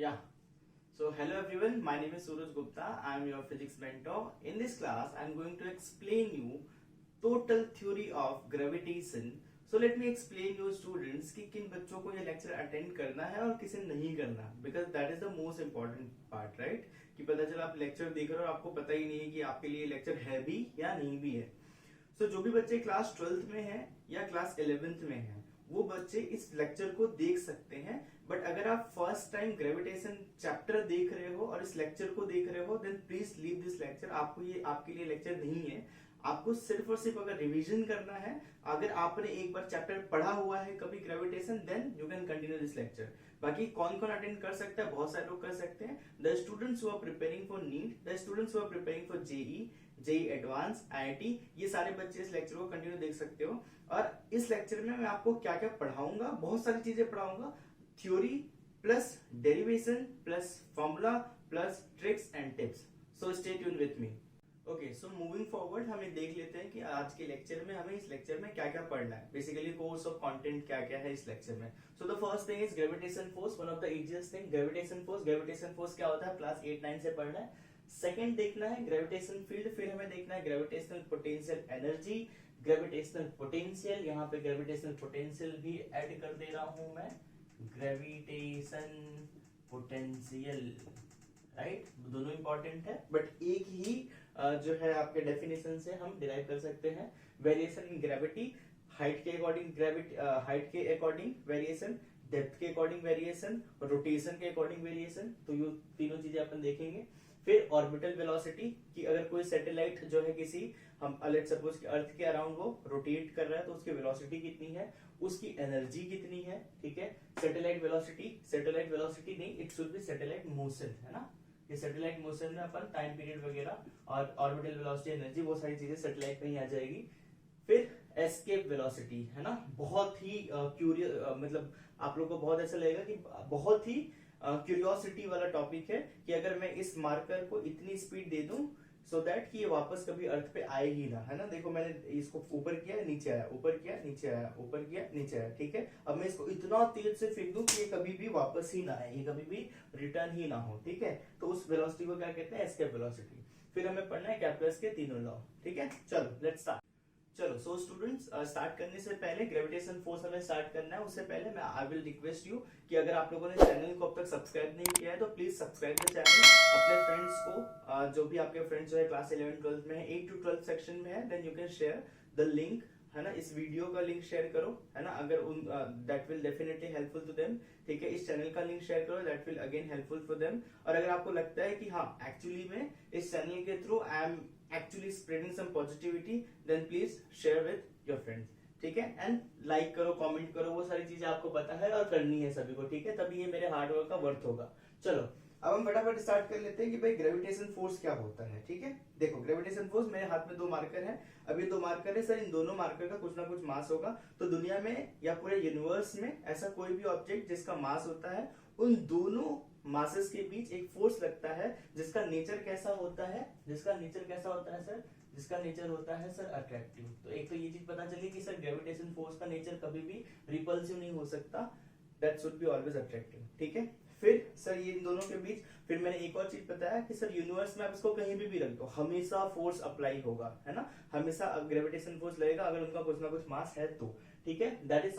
Yeah. So hello everyone, my name is Suraj Gupta. I am your physics mentor. In this class, I am going to explain you total theory of gravitation. So let me explain you students कि किन बच्चों को ये lecture attend करना है और किसे नहीं करना, because that is the most important part, right? कि पता चला आप लेक्चर देख रहे हो और आपको पता ही नहीं है कि आपके लिए लेक्चर है भी या नहीं भी है. So जो भी बच्चे क्लास 12th में हैं या क्लास 11th में हैं वो बच्चे इस लेक्चर को देख सकते हैं. बट अगर आप फर्स्ट टाइम ग्रेविटेशन चैप्टर देख रहे हो और इस लेक्चर को देख रहे हो then please leave this lecture. आपको ये आपके लिए लेक्चर नहीं है. आपको सिर्फ और सिर्फ अगर रिवीजन करना है, अगर आपने एक बार चैप्टर पढ़ा हुआ है कभी gravitation, then you can continue this lecture. बाकी कौन कौन अटेंड कर सकता है? बहुत सारे लोग कर सकते हैं. The students who are preparing for NEET, the students who are preparing for JEE advance, IIT, ये सारे बच्चे इस लेक्चर को कंटिन्यू देख सकते हो. और इस लेक्चर में मैं आपको क्या क्या पढ़ाऊंगा, बहुत सारी चीजें पढ़ाऊंगा. Theory plus derivation plus formula plus tricks and tips. So stay tune with me. Okay, so moving forward हमें देख लेते हैं कि आज के लेक्चर में हमें इस लेक्चर में क्या क्या पढ़ना है. बेसिकली कोर्स ऑफ कंटेंट क्या क्या है इस लेक्चर में. सो the first thing is gravitation force, one of the easiest thing. Gravitation force, gravitation force क्या होता है क्लास 8-9 से पढ़ना है. सेकंड देखना है ग्रेविटेशन फील्ड, फिर हमें देखना है gravitational potential energy, gravitational potential. यहाँ पे ग्रेविटेशनल पोटेंशियल भी ऐड कर दे रहा हूं मैं, ग्रेविटेशन पोटेंशियल, राइट. दोनों इंपॉर्टेंट है बट एक ही जो है आपके डेफिनेशन से हम डिराइव कर सकते हैं. वेरिएशन इन ग्रेविटी, हाइट के अकॉर्डिंग ग्रेविटी, हाइट के अकॉर्डिंग वेरिएशन, डेप्थ के अकॉर्डिंग वेरिएशन, रोटेशन के अकॉर्डिंग वेरिएशन. तो ये तीनों चीजें अपन देखेंगे. फिर ऑर्बिटल वेलोसिटी, कि अगर कोई सैटेलाइट जो है किसी हम लेट्स सपोज कि अर्थ के अराउंड वो रोटेट कर रहा है तो उसकी वेलोसिटी कितनी है, उसकी एनर्जी कितनी है. ठीक है, सैटेलाइट वेलोसिटी नहीं, it should be satellite motion, है ना. ये सैटेलाइट मोशन में अपन टाइम पीरियड वगैरह और ऑर्बिटल वेलोसिटी, एनर्जी, वो सारी चीजें सैटेलाइट में ही आ जाएगी. फिर एस्केप वेलोसिटी, है ना. बहुत ही क्यूरियस, मतलब आप लोग को बहुत ऐसा लगेगा कि बहुत ही क्यूरियोसिटी वाला टॉपिक है कि अगर मैं इस मार्कर को इतनी स्पीड दे दूं सो दैट कि ये वापस कभी अर्थ पे आए ही ना, है ना. देखो मैंने इसको ऊपर किया, नीचे आया, ऊपर किया, नीचे आया, ऊपर किया, नीचे आया. ठीक है, अब मैं इसको इतना तेज से फेंक दूं कि ये कभी भी वापस ही ना आए, ये कभी भी रिटर्न ही ना हो. ठीक है, तो उस वेलोसिटी को क्या कहते हैं? Escape velocity. फिर हमें पढ़ना है कैप्लर्स के तीनों लॉ. ठीक है, चलो लेट्स स्टार्ट. चलो सो स्टूडेंट्स, स्टार्ट करने से पहले ग्रेविटेशन फोर्स हमें स्टार्ट करना है. उससे पहले मैं आई विल रिक्वेस्ट यू कि अगर आप लोगों ने चैनल को अब तक सब्सक्राइब नहीं किया है तो प्लीज सब्सक्राइब द चैनल. अपने फ्रेंड्स को, जो भी आपके फ्रेंड्स जो है क्लास 11-12 में है, 8 to 12 सेक्शन में है, then you can share the link, है ना. इस वीडियो का लिंक शेयर करो, है ना. अगर उन that will definitely helpful to them. ठीक है, इस चैनल का लिंक शेयर करो, that will again helpful for them. और अगर आपको लगता है कि हाँ एक्चुअली में इस चैनल के through I am actually spreading some positivity, then please share with your friends. ठीक है, एंड लाइक करो, कमेंट करो, वो सारी चीजें आपको पता है और करनी है सभी को. ठीक है, तभी ये मेरे हार्डवर्क का वर्थ होगा. चलो अब हम फटाफट स्टार्ट कर लेते हैं कि भाई ग्रेविटेशन फोर्स क्या होता है. ठीक है, देखो ग्रेविटेशन फोर्स, मेरे हाथ में दो मार्कर है. अब ये दो मार्कर है सर, इन दोनों मार्कर का कुछ ना कुछ मास होगा. तो दुनिया में या पूरे यूनिवर्स में ऐसा कोई भी ऑब्जेक्ट जिसका मास होता है, उन दोनों मासेस के बीच एक फोर्स लगता है जिसका नेचर कैसा होता है, जिसका नेचर कैसा होता है सर, जिसका नेचर होता है सर अट्रैक्टिव. तो एक तो ये चीज पता चली कि सर ग्रेविटेशन फोर्स का नेचर कभी भी रिपल्सिव नहीं हो सकता, that should be always attractive. ठीक है, फिर सर ये इन दोनों के बीच, फिर मैंने एक और चीज बताया कि सर यूनिवर्स में आप इसको कहीं भी रख दो, हमेशा फोर्स अप्लाई होगा, है ना. हमेशा ग्रेविटेशन फोर्स लगेगा अगर उनका कुछ ना कुछ मास है तो. ठीक है, that is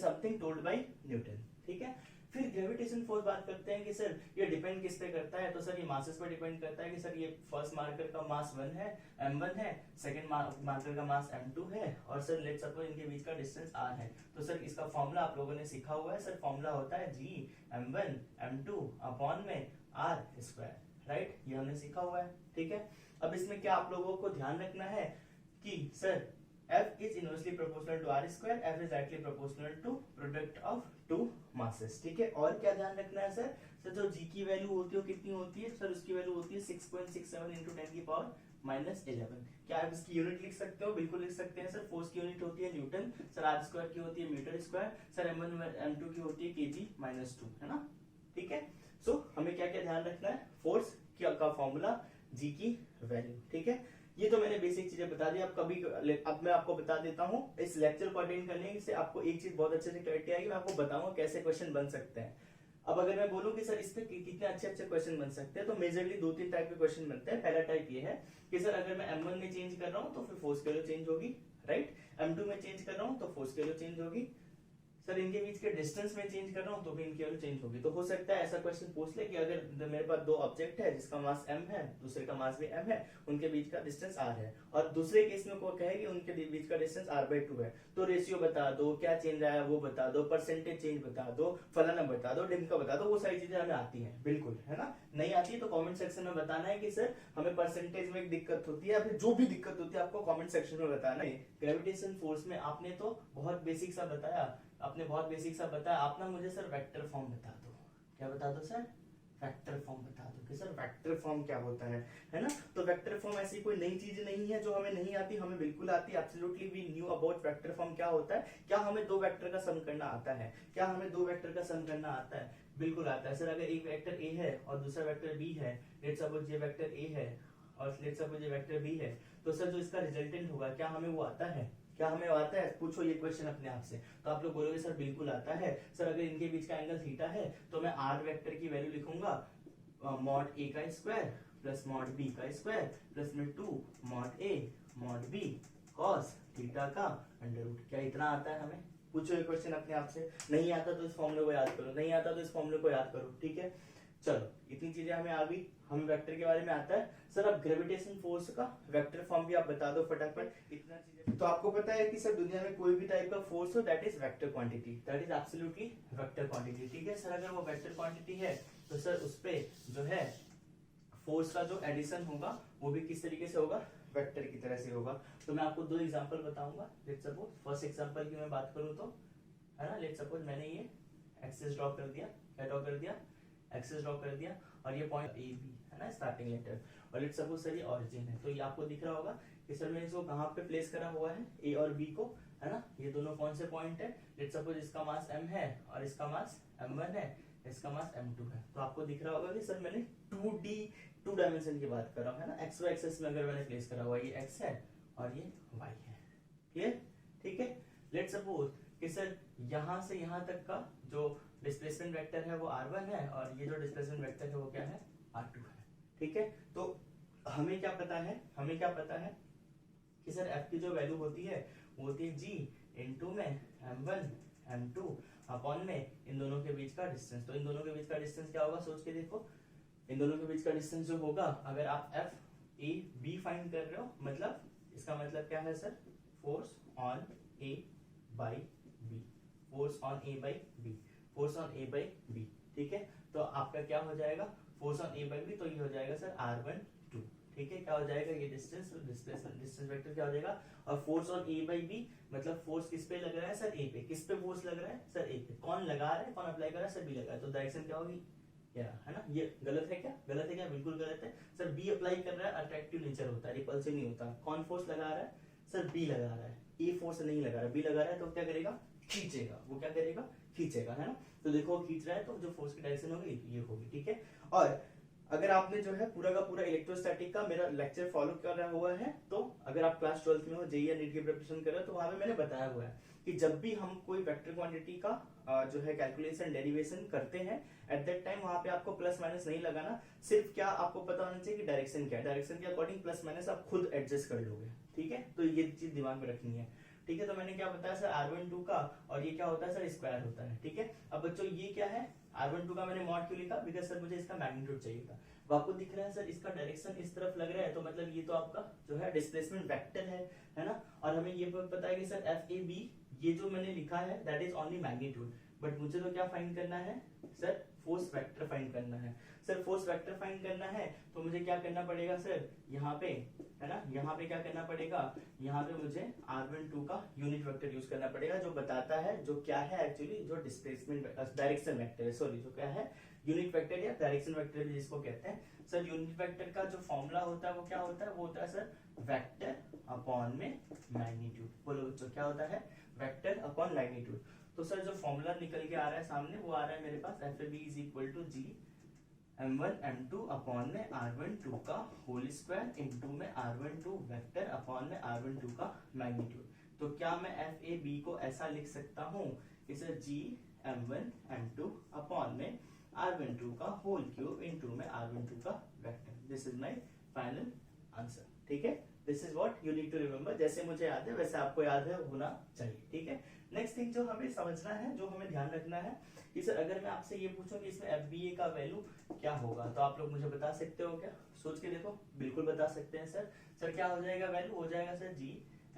something told by Newton. ठीक है, फिर ग्रेविटेशन फोर्स बात करते हैं कि सर ये डिपेंड किस पे करता है. तो सर ये मासेस पे डिपेंड करता है कि सर ये फर्स्ट मार्कर का मास 1 है, m1 है, सेकंड मार्कर का मास m2 है, और सर लेट्स सपोज इनके बीच का डिस्टेंस r है. तो सर इसका फॉर्मूला आप लोगों ने सीखा हुआ है. सर फॉर्मूला होता है g m1 m2 अपॉन में r स्क्वायर, राइट. ये हमने सीखा हुआ है. ठीक है, अब इसमें क्या आप लोगों को ध्यान रखना है कि sir F is inversely proportional to r square, F is directly proportional to product of two masses. ठीक है, और क्या ध्यान रखना है सर? सर जो g की वैल्यू होती है वो कितनी होती है सर? उसकी वैल्यू होती है 6.67 into 10 की पावर -11. क्या आप इसकी यूनिट लिख सकते हो? बिल्कुल लिख सकते हैं सर. फोर्स की यूनिट होती है न्यूटन, सर आर स्क्वायर की होती है metre square, sir m1 m2 की होती है kg-2, है ना. ठीक है, सो हमें क्या क्या ध्यान रखना है? फोर्स का फॉर्मूला, g की वैल्यू. ठीक है, ये तो मैंने बेसिक चीजें बता दी. अब मैं आपको बता देता हूँ, इस लेक्चर को अटेंड करने से आपको एक चीज बहुत अच्छे से क्लैरिटी आएगी. मैं आपको बताऊंगा कैसे क्वेश्चन बन सकते हैं. अब अगर मैं बोलूं कि सर इस पे कितने अच्छे अच्छे क्वेश्चन बन सकते हैं, तो मेजरली 2-3 टाइप के क्वेश्चन बनते हैं। पहला टाइप ये है कि सर अगर मैं M1 में चेंज कर रहा हूं तो फिर फोर्स वैल्यू चेंज होगी, राइट। M2 में चेंज कर रहा हूं तो फोर्स वैल्यू चेंज होगी। सर इनके बीच के डिस्टेंस में चेंज कर रहा हूं तो भी इनकी वैल्यू चेंज होगी। तो हो सकता है ऐसा क्वेश्चन पूछ ले कि अगर मेरे पास दो ऑब्जेक्ट है जिसका मास m है, दूसरे का मास भी m है, उनके बीच का डिस्टेंस r है, और दूसरे केस में को कहे कि उनके बीच का डिस्टेंस r/2 है, तो रेशियो बता दो, क्या चेंज आया वो बता दो, परसेंटेज चेंज बता दो, फलाना बता दो, ढिमका बता दो, वो सारी चीजें हमें आती हैं बिल्कुल, है ना। नहीं आती है तो कमेंट सेक्शन में बताना है कि सर हमें परसेंटेज में एक दिक्कत होती है, या फिर जो भी दिक्कत होती है आपको कमेंट सेक्शन में बताना है। ग्रेविटेशन फोर्स में आपने तो बहुत बेसिक सा बताया, आपने बहुत बेसिक सा बताया। आप ना मुझे सर वेक्टर फॉर्म बता दो। क्या बता दो सर? वेक्टर फॉर्म बता दो कि सर वेक्टर फॉर्म क्या होता है ना। तो वेक्टर फॉर्म ऐसी कोई नई चीज नहीं है जो हमें नहीं आती, हमें बिल्कुल आती है। Absolutely we knew about vector form क्या होता है। क्या हमें दो वेक्टर का सम करना आता है? क्या हमें दो वेक्टर का सम करना आता है? बिल्कुल आता है सर। अगर एक वेक्टर ए है और दूसरा वेक्टर बी है, लेट्स सपोज ये वेक्टर ए है और लेट्स सपोज ये वेक्टर बी है, तो सर जो इसका रिजल्टेंट होगा क्या हमें वो आता है? क्या हमें आता है? पूछो ये क्वेश्चन अपने आप से। तो आप लोग बोलोगे सर बिल्कुल आता है। सर अगर इनके बीच का एंगल थीटा है तो मैं आर वेक्टर की वैल्यू लिखूंगा मॉड ए का स्क्वायर प्लस मॉड बी का स्क्वायर प्लस में 2 mod A mod B cos theta का अंडर रूट। क्या इतना आता है हमें? पूछो ये क्वेश्चन अपने आप से। नहीं आता तो इस फॉर्मूले को याद करो, नहीं आता तो इस फॉर्मूले को याद करो, ठीक है। चलो इतनी चीजें हमें आ गई, हमें वेक्टर के बारे में आता है। सर अब ग्रेविटेशन फोर्स का वेक्टर फॉर्म भी आप बता दो फटाफट। इतना चीजें तो आपको पता है कि सर दुनिया में कोई भी टाइप का फोर्स हो that is vector quantity, that is absolutely vector quantity, ठीक है। सर अगर वो वेक्टर क्वांटिटी है तो सर उस पे जो है फोर्स का जो एडिशन होगा वो भी किस तरीके से होगा? वेक्टर की तरह से होगा। तो मैं आपको दो एग्जांपल बताऊंगा। लेट्स सपोज फर्स्ट एग्जांपल की मैं बात करूं तो, है ना, लेट्स सपोज मैंने ये एक्सिस ड्रॉ कर दिया। क्या ड्रॉ कर दिया? एक्सिस ड्रॉ कर दिया, और ये पॉइंट ए बी है ना, स्टार्टिंग लेटर, और लेट्स सपोज सर ये ओरिजिन है। तो ये आपको दिख रहा होगा कि सर मैंने इसको कहाँ पे प्लेस करा हुआ है? ए और बी को, है ना। ये दोनों कौन से पॉइंट है? लेट्स सपोज इसका मास m है और इसका मास m1 है, इसका मास m2 है। तो आपको दिख रहा होगा कि सर मैंने 2D 2 डायमेंशन की बात कर रहा हूँ, है ना। एक्स वाई एक्सिस में अगर मैंने प्लेस करा हुआ, ये x है और ये y है, क्लियर, ठीक है। लेट्स सपोज कि सर यहाँ से यहाँ तक का जो डिस्प्लेसमेंट वेक्टर है वो r1 है और ये जो डिस्प्लेसमेंट वेक्टर है वो क्या है? r2 है, ठीक है। तो हमें क्या पता है? हमें क्या पता है कि सर f की जो वैल्यू होती है वो होती है g इनटू में m1 m2 अपॉन में इन दोनों के बीच का डिस्टेंस। तो इन दोनों के बीच का डिस्टेंस क्या होगा? सोच के देखो। इन दोनों के बीच का डिस्टेंस जो होगा, अगर आप f a b फाइंड कर रहे हो, मतलब इसका मतलब क्या है sir? Force on a by b, force on a by b, force on a by b, ठीक है। तो आपका क्या हो जाएगा? Force on a by b, तो ये हो जाएगा सर r12, ठीक है। क्या हो जाएगा? ये डिस्टेंस डिस्टेंस वेक्टर क्या हो जाएगा? और force on a by b मतलब फोर्स किस पे लग रहा है सर? a पे। किस पे फोर्स लग रहा है सर? a पे। कौन लगा रहा है, कौन अप्लाई कर रहा है सर? b लगा रहा है। तो डायरेक्शन क्या होगी? क्या है ना, ये गलत है क्या? गलत है क्या? बिल्कुल गलत है सर। बी अप्लाई कर रहा है, अट्रैक्टिव नेचर होता है, रिपल्सिव नहीं होता। कौन फोर्स लगा रहा है सर? बी लगा रहा है। ए फोर्स नहीं लगा रहा है, बी लगा रहा है, तो क्या करेगा? खींचेगा। वो क्या करेगा? खींचेगा, है ना। तो देखो खींच रहा है तो जो फोर्स की डायरेक्शन होगी ये होगी, ठीक है। और अगर आपने जो है पूरा का पूरा इलेक्ट्रोस्टैटिक का मेरा लेक्चर फॉलो कर रहा हुआ है, तो अगर आप क्लास 12th में हो, जेईई या नीट की प्रिपरेशन कर रहे हो, तो वहां पे मैंने बताया हुआ है कि जब भी हम कोई वेक्टर क्वांटिटी का जो है कैलकुलेशन डेरिवेशन करते हैं, एट दैट टाइम वहां पे आपको प्लस माइनस नहीं लगाना। सिर्फ क्या आपको पता होना चाहिए कि डायरेक्शन क्या है, डायरेक्शन के अकॉर्डिंग प्लस माइनस आप खुद एडजस्ट कर लोगे, ठीक है। तो ये चीज दिमाग में रखनी है, ठीक है। तो मैंने क्या बताया सर? r12 का, और ये क्या होता है सर? स्क्वायर होता है, ठीक है। अब बच्चों ये क्या है? r12 का मैंने मॉड क्यों लिखा? बिकॉज सर मुझे इसका मैग्नीट्यूड चाहिए था। वो आपको दिख रहा है सर, इसका डायरेक्शन इस तरफ लग रहा है, तो मतलब ये तो आपका जो है डिस्प्लेसमेंट वेक्टर है ना। और हमें ये पता है कि सर एफ ए बी, ये जो मैंने लिखा है that is only magnitude, but मुझे तो क्या फाइंड करना है सर? फोर्स वेक्टर फाइंड करना है। सर फोर्स वेक्टर फाइंड करना है तो मुझे क्या करना पड़ेगा सर? यहाँ पे, है ना, यहाँ पे क्या करना पड़ेगा? यहाँ पे मुझे r12 का यूनिट वेक्टर यूज करना पड़ेगा, जो बताता है जो क्या है एक्चुअली, जो डिस्प्लेसमेंट डायरेक्शन वेक्टर है, सॉरी, जो क्या है यूनिट वेक्टर या डायरेक्शन वेक्टर भी जिसको कहते हैं। सर यूनिट वेक्टर का जो फॉर्मूला होता है वो क्या होता है? वो होता है सर वेक्टर अपॉन में मैग्नीट्यूड। बोलो बच्चों क्या होता है? Vector upon magnitude. तो सर जो फॉर्मूला निकल के आ रहा है सामने, वो आ रहा है मेरे पास F A B is equal to G m1 m2 upon में r12 का होल स्क्वायर इनटू में r12 वेक्टर अपॉन में r12 का मैग्नीट्यूड। तो क्या मैं एफ ए बी को ऐसा लिख सकता हूँ कि sir g m1 m2 upon में r12 का होल क्यूब इनटू में r12 का vector. This is my final answer. ठीक है, this is what you need to remember. जैसे मुझे याद है वैसे आपको याद है होना चाहिए। ठीक है, नेक्स्ट थिंग जो हमें समझना है, जो हमें ध्यान रखना है कि सर अगर मैं आपसे ये पूछूं कि इसमें FBA का वैल्यू क्या होगा, तो आप लोग मुझे बता सकते हो क्या? सोच के देखो, बिल्कुल बता सकते हैं सर। सर क्या हो जाएगा वैल्यू? हो जाएगा sir G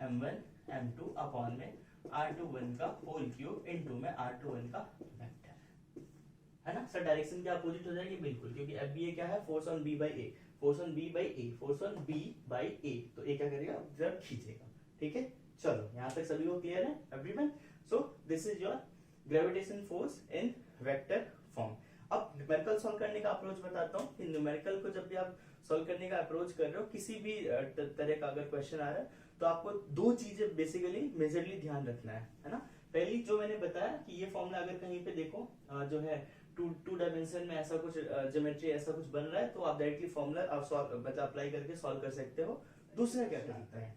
m1 m2 upon में r21 का होल क्यूब इनटू में r21 का वेक्टर, है ना सर। डायरेक्शन की अपोजिट हो जाएगी बिल्कुल, क्योंकि FBA क्या है? Force on B by A, force on B by A, force on B by A। तो A क्या करेगा? जब खींचेगा। ठीक है, चलो यहाँ तक सभी को क्लियर है everyone? So this is your gravitation force in vector form. अब न्यूमेरिकल सॉल्व करने का अप्रोच बताता हूँ कि न्यूमेरिकल को जब भी आप सॉल्व करने का अप्रोच कर रहे हो, किसी भी तरह का अगर क्वेश्चन आ रहा है, तो आपको दो चीजें बेसिकली मेजरली ध्यान रखना है ना। पहली जो मैंने बताया कि ये फॉर्मूला अगर कहीं पे देखो जो है टू डायमेंशन में ऐसा कुछ ज्योमेट्री ऐसा कुछ बन रहा है, तो आप डायरेक्टली फॉर्मूला आप मतलब अप्लाई करके सॉल्व कर सकते हो। दूसरा क्या करता है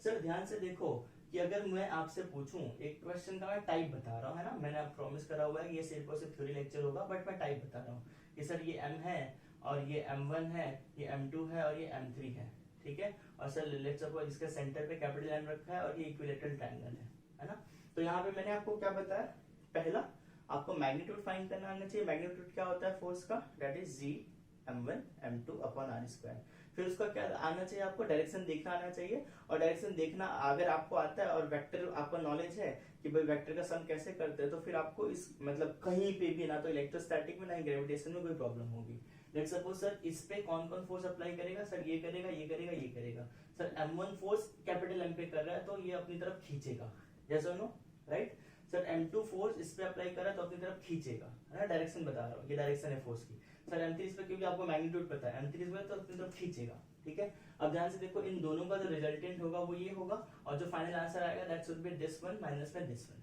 सर, ध्यान से देखो कि अगर मैं आपसे पूछूं एक क्वेश्चन का मैं टाइप बता रहा हूँ, है ना, मैंने आप प्रॉमिस करा हुआ है कि ये सिर्फ और सिर्फ थ्योरी लेक्चर होगा, बट मैं टाइप बता रहा हूँ कि सर ये M है और ये M1 है, ये M2 है और ये M3 है। ठीक है, और सर लेट्स सपोज इसके सेंटर पे कैपिटल M रखा है और ये इक्विलेटरल ट्रायंगल है ना। तो यहाँ पे मैंने आपको क्या बताया? पहला आपको मैग्नीट्यूड फाइंड करना आना चाहिए। मैग्नीट्यूड क्या होता है फोर्स का? That is G m1 m2 upon r square. फिर उसका क्या आना चाहिए? आपको डायरेक्शन देखना आना चाहिए, और डायरेक्शन देखना अगर आपको आता है और वेक्टर आपका नॉलेज है कि भाई वेक्टर का सम कैसे करते हैं, तो फिर आपको इस मतलब कहीं पे भी ना तो इलेक्ट्रोस्टैटिक में ना ग्रेविटेशन में कोई प्रॉब्लम होगी। लेट्स सपोज सर इस पे कौन कौन फोर्स अप्लाई करेगा? सर ये करेगा, ये करेगा, ये करेगा। Sir M1 force capital M पे कर रहा है तो ये अपनी तरफ खींचेगा, यस और no, right. Sir M2 force इस पे अप्लाई कर रहा है तो अपनी तरफ खींचेगा, है ना, डायरेक्शन बता रहा हूँ, ये डायरेक्शन है फोर्स की। सर M3 इस पे, क्योंकि आपको मैग्नीट्यूड पता है, M3 इस पे तो अपनी तरफ खींचेगा। ठीक है, अब ध्यान से देखो इन दोनों का जो रिजल्टेंट होगा वो ये होगा, और जो फाइनल आंसर आएगा that should B this one minus में दिस वन,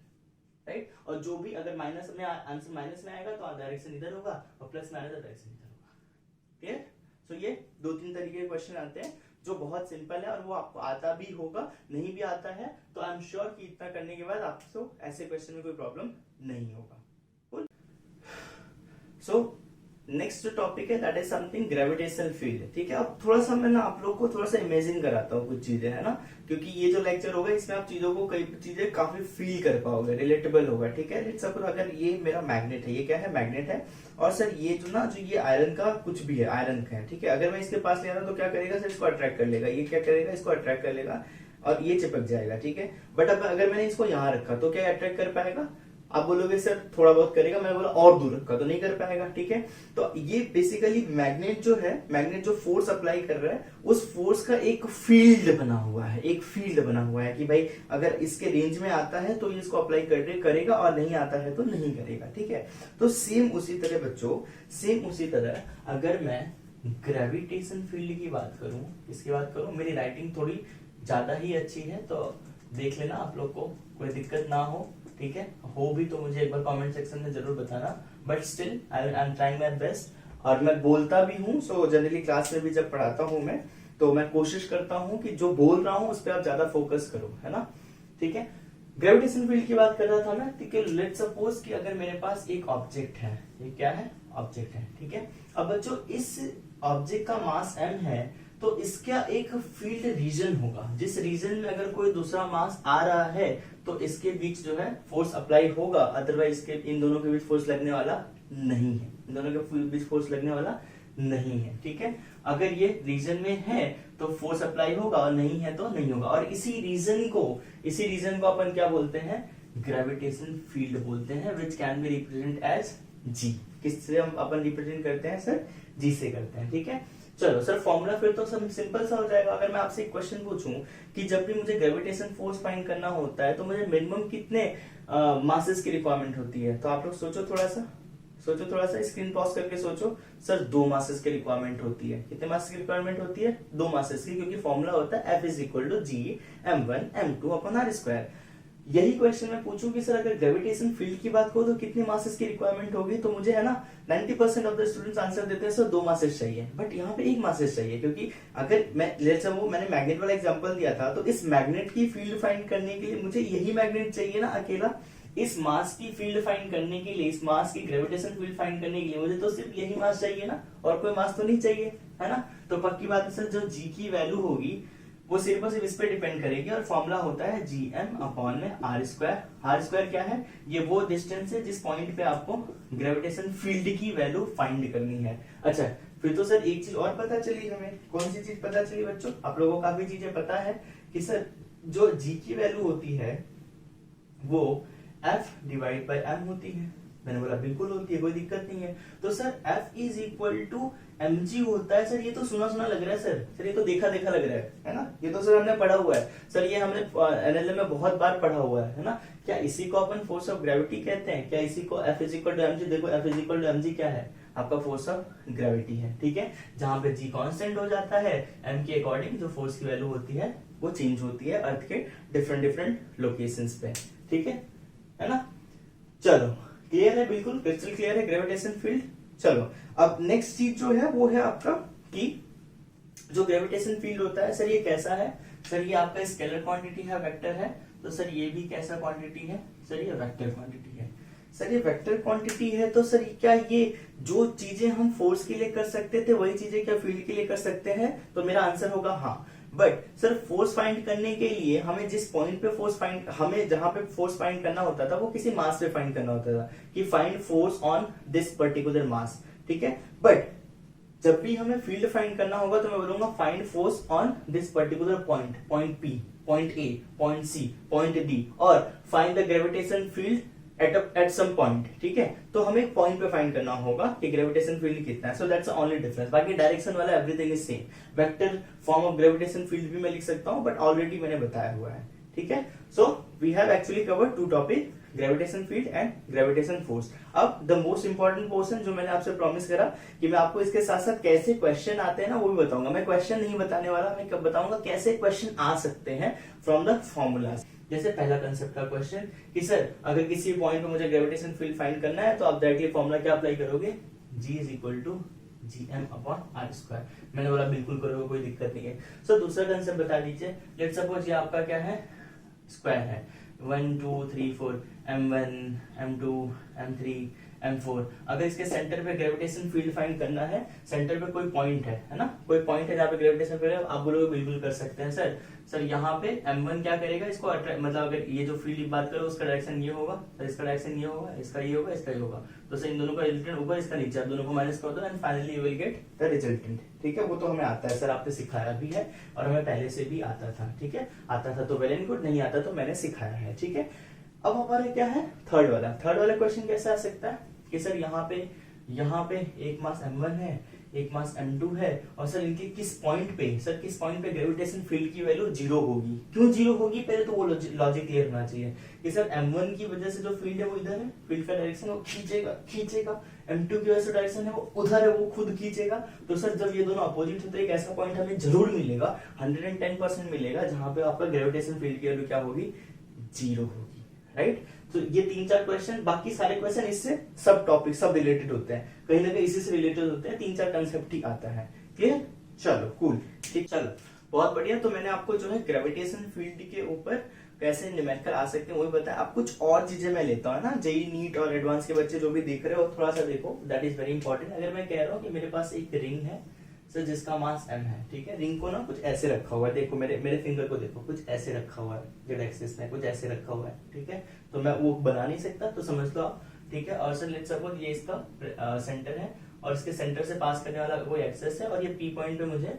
राइट। और जो भी अगर माइनस में आंसर माइनस में आएगा तो डायरेक्शन इधर होगा, और प्लस में आएगा तो डायरेक्शन इधर होगा। क्लियर? सो ये दो तीन तरीके के क्वेश्चन आते हैं जो बहुत सिंपल है, और वो आपको आता भी होगा, नहीं भी आता है तो आई एम श्योर कि इतना करने के बाद आपको ऐसे क्वेश्चन में कोई प्रॉब्लम नहीं होगा। सो नेक्स्ट जो टॉपिक है that is something gravitational field. ठीक है, अब थोड़ा सा मैं ना आप लोग को थोड़ा सा इमेजिन कराता हूँ कुछ चीजें, है ना, क्योंकि ये जो लेक्चर होगा इसमें आप चीजों को कई चीजें काफी फील कर पाओगे, रिलेटेबल होगा। ठीक है, लेट्स सपोज अगर ये मेरा मैग्नेट है, ये क्या है? मैग्नेट है, और सर ये जो ना जो ये आयरन का कुछ भी है, आयरन का है। ठीक है, अगर मैं इसके पास ले आ रहा हूं तो क्या करेगा सर? इसको अट्रैक्ट कर लेगा। ये क्या करेगा? इसको अट्रैक्ट कर लेगा और ये चिपक जाएगा। ठीक है, बट अब अगर मैंने इसको यहाँ रखा तो क्या अट्रैक्ट कर पाएगा? आप बोलोगे सर थोड़ा बहुत करेगा, मैंने बोला और दूर रखा तो नहीं कर पाएगा। ठीक है, तो ये बेसिकली मैग्नेट जो है, मैग्नेट जो फोर्स अप्लाई कर रहा है उस फोर्स का एक फील्ड बना हुआ है, एक फील्ड बना हुआ है कि भाई अगर इसके रेंज में आता है तो इसको अप्लाई करेगा और नहीं आता है तो नहीं करेगा। ठीक है, तो सेम उसी तरह बच्चों, सेम उसी तरह अगर मैं ग्रेविटेशन फील्ड की बात करूं, इसकी बात करूं, मेरी राइटिंग थोड़ी ज्यादा ही अच्छी है तो देख लेना, आप लोग को कोई दिक्कत ना हो। ठीक है, हो भी तो मुझे एक बार कमेंट सेक्शन में जरूर बताना, but still I am trying my best. और मैं बोलता भी हूँ, सो जनरली क्लास में भी जब पढ़ाता हूँ मैं, तो मैं कोशिश करता हूँ कि जो बोल रहा हूँ उस पर आप ज्यादा फोकस करो, है ना। ठीक है, ग्रेविटेशन फील्ड की बात कर रहा था मैं। ठीक है, लेट्स सपोज कि अगर मेरे पास एक ऑब्जेक्ट है, ये क्या है? ऑब्जेक्ट है। ठीक है, अब बच्चों इस ऑब्जेक्ट का मास m है, तो इसका एक फील्ड रीजन होगा, जिस रीजन में अगर कोई दूसरा मास आ रहा है तो इसके बीच जो है फोर्स अप्लाई होगा, अदरवाइज के इन दोनों के बीच फोर्स लगने वाला नहीं है, इन दोनों के बीच फोर्स लगने वाला नहीं है। ठीक है, अगर ये रीजन में है तो फोर्स अप्लाई होगा, और नहीं है तो नहीं होगा। और इसी रीजन को अपन क्या बोलते हैं? ग्रेविटेशन फील्ड बोलते हैं, which can be represent as G. किससे हम अपन रिप्रेजेंट करते हैं सर? जी से करते हैं। ठीक है, चलो सर फॉर्मूला फिर तो सब सिंपल सा हो जाएगा। अगर मैं आपसे एक क्वेश्चन पूछूं कि जब भी मुझे ग्रेविटेशन फोर्स फाइंड करना होता है तो मुझे मिनिमम कितने मासेस की रिक्वायरमेंट होती है, तो आप लोग सोचो थोड़ा सा, स्क्रीन पॉज करके सोचो। सर 2 मासेस की रिक्वायरमेंट होती है। कितने मासेस की रिक्वायरमेंट होती है? 2 मासेस की, क्योंकि फॉर्मूला होता है F is equal to G m1 m2 upon r square. यही क्वेश्चन मैं पूछूं कि सर अगर ग्रेविटेशन फील्ड की बात करो तो कितने मासेस की रिक्वायरमेंट होगी, तो मुझे है ना 90% ऑफ द स्टूडेंट्स आंसर देते हैं सर 2 मासेस चाहिए, बट यहाँ पे 1 मासेस चाहिए, क्योंकि अगर मैंने मैग्नेट वाला एग्जांपल दिया था, तो इस मैग्नेट की फील्ड फाइंड करने के लिए मुझे यही मैग्नेट चाहिए ना अकेला, इस मास की फील्ड फाइंड करने के लिए, इस मास की ग्रेविटेशन फील्ड फाइंड करने के लिए मुझे तो सिर्फ यही मास चाहिए ना, और कोई मास तो नहीं चाहिए, है ना। तो पक्की बात है सर, जो जी की वैल्यू होगी वो सिर्फ और सिर्फ इस पे डिपेंड करेगी, और फॉर्मूला होता है gm अपॉन में आर स्क्वायर। आर स्क्वायर क्या है, ये वो डिस्टेंस है जिस पॉइंट पे आपको ग्रेविटेशन फील्ड की वैल्यू फाइंड करनी है। अच्छा, फिर तो सर एक चीज और पता चली हमें, कौन सी चीज पता चली बच्चों, आप लोगों को काफी चीजें पता है कि सर जो g की वैल्यू होती है वो f डिवाइड बाय m होती है। मैंने बोला बिल्कुल होती है, कोई दिक्कत नहीं है। तो sir f is equal to mg होता है। सर ये तो सुना सुना लग रहा है सर ये तो देखा देखा लग रहा है ना, ये तो सर हमने पढ़ा हुआ है सर, ये हमने एनएलएम में बहुत बार पढ़ा हुआ है ना। क्या इसी को अपन फोर्स ऑफ ग्रेविटी कहते हैं, क्या इसी को f is equal to mg, देखो f is equal to mg क्या है, आपका फोर्स ऑफ ग्रेविटी है, ठीक है। जहां पे g कांस्टेंट हो जाता है, m के अकॉर्डिंग जो फोर्स की वैल्यू होती है वो चेंज होती है अर्थ के डिफरेंट डिफरेंट लोकेशंस पे, ठीक है ना। चलो क्लियर है, बिल्कुल क्रिस्टल क्लियर है ग्रेविटेशन फील्ड। चलो अब नेक्स्ट चीज जो है वो है आपका कि जो ग्रेविटेशन फील्ड होता है सर ये कैसा है, सर ये आपका स्केलर क्वांटिटी है, वेक्टर है। तो सर ये भी कैसा क्वांटिटी है, सर ये वेक्टर क्वांटिटी है। सर ये वेक्टर क्वांटिटी है तो सर क्या ये जो चीजें हम फोर्स के लिए कर सकते थे वही चीजें क्या फील्ड के लिए कर सकते हैं, तो मेरा आंसर होगा हाँ। बट सर फोर्स फाइंड करने के लिए हमें जिस पॉइंट पे फोर्स फाइंड, हमें जहां पे फोर्स फाइंड करना होता था वो किसी मास पे फाइंड करना होता था कि find force on this particular mass, ठीक है। बट जब भी हमें फील्ड फाइंड करना होगा तो मैं बोलूंगा find force on this particular point, point P, point A, point C, point D, और find the gravitation field at some point, ठीक है। तो हमें एक पॉइंट पे फाइंड करना होगा कि ग्रेविटेशन फील्ड कितना है। So that's the only difference, बाकी डायरेक्शन वाला everything is same. Vector form of gravitation field भी मैं लिख सकता हूं, बट ऑलरेडी मैंने बताया हुआ है, ठीक है। So we have actually covered two topic, gravitation field and gravitation force. अब द मोस्ट इंपॉर्टेंट पोर्शन जो मैंने आपसे प्रॉमिस करा कि मैं आपको इसके साथ साथ कैसे क्वेश्चन आते हैं ना वो भी बताऊंगा। मैं क्वेश्चन नहीं बताने वाला, मैं कब बताऊंगा कैसे क्वेश्चन आ सकते हैं फ्रॉम द फॉर्मूलाज। जैसे पहला कंसेप्ट का क्वेश्चन कि सर अगर किसी पॉइंट पे मुझे ग्रेविटेशन फील्ड फाइंड करना है तो आप डायरेक्टली फॉर्मूला क्या अप्लाई करोगे, G is equal to gm upon R square. मैंने बोला बिल्कुल करोगे, कोई दिक्कत नहीं है। सो दूसरा कंसेप्ट बता दीजिए, लेट्स सपोज ये आपका क्या है, स्क्वायर है, 1 2 3 4 m1 m2 m3 m4। अगर इसके सेंटर पे ग्रेविटेशन फील्ड फाइंड करना है, सेंटर पे कोई पॉइंट है ना, कोई पॉइंट है जहाँ पे ग्रेविटेशन फील्ड है, आप बोलोगे बिल्कुल कर सकते हैं सर। सर यहाँ पे m1 क्या करेगा, इसको मतलब अगर ये जो फील्ड की बात करो उसका डायरेक्शन ये होगा, सर इसका डायरेक्शन ये होगा, इसका ये होगा, इसका ये होगा। तो सर इन दोनों का रिजल्टेंट ऊपर, इसका नीचे, आप दोनों को माइनस कर दो and finally you will get the resultant, ठीक है। वो तो हमें आता है सर, आपने सिखाया भी है और हमें पहले से भी आता था, ठीक है। आता था तो वेल एंड गुड, नहीं आता तो मैंने सिखाया है, ठीक है। अब हमारा क्या है थर्ड वाला क्वेश्चन कैसे आ सकता है कि सर यहाँ पे एक मास m1 है, एक मास m2 है, और सर इनके किस पॉइंट पे ग्रेविटेशन फील्ड की वैल्यू 0 होगी। क्यों 0 होगी, पहले तो वो लॉजिक क्लियर होना चाहिए कि सर m1 की वजह से जो फील्ड है वो इधर है, फील्ड का डायरेक्शन वो खींचेगा, m2 की वजह से डायरेक्शन है वो उधर है, वो खुद खींचेगा। तो सर जब ये दोनों अपोजिट होते हैं, एक ऐसा पॉइंट हमें जरूर मिलेगा, 110% मिलेगा, जहां पे आपका ग्रेविटेशन फील्ड की वैल्यू क्या होगी, 0 होगी, राइट। तो ये 3-4 क्वेश्चन, बाकी सारे क्वेश्चन इससे सब टॉपिक सब रिलेटेड होते हैं, कहीं ना कहीं इसी से रिलेटेड होते हैं, 3-4 कंसेप्ट ही आता है, क्लियर। चलो कूल, ठीक, चलो बहुत बढ़िया। तो मैंने आपको जो है ग्रेविटेशन फील्ड के ऊपर कैसे न्यूमेरिकल आ सकते हैं वही बताया। अब कुछ और चीजें मैं लेता हूँ ना, जेई नीट और एडवांस के बच्चे जो भी देख रहे हो थोड़ा सा देखो, दैट इज वेरी इंपॉर्टेंट। अगर मैं कह रहा हूँ कि मेरे पास एक रिंग है सर जिसका मास m है, ठीक है। रिंग को ना कुछ ऐसे रखा हुआ है, देखो मेरे फिंगर को देखो, कुछ ऐसे रखा हुआ है, जेड एक्सिस में कुछ ऐसे रखा हुआ है, ठीक है। तो मैं वो बना नहीं सकता, तो समझ लो आप, ठीक है। और सर लेट्स सपोज ये इसका सेंटर है और इसके सेंटर से पास करने वाला वो एक्सेस है, और ये P पॉइंट पे मुझे,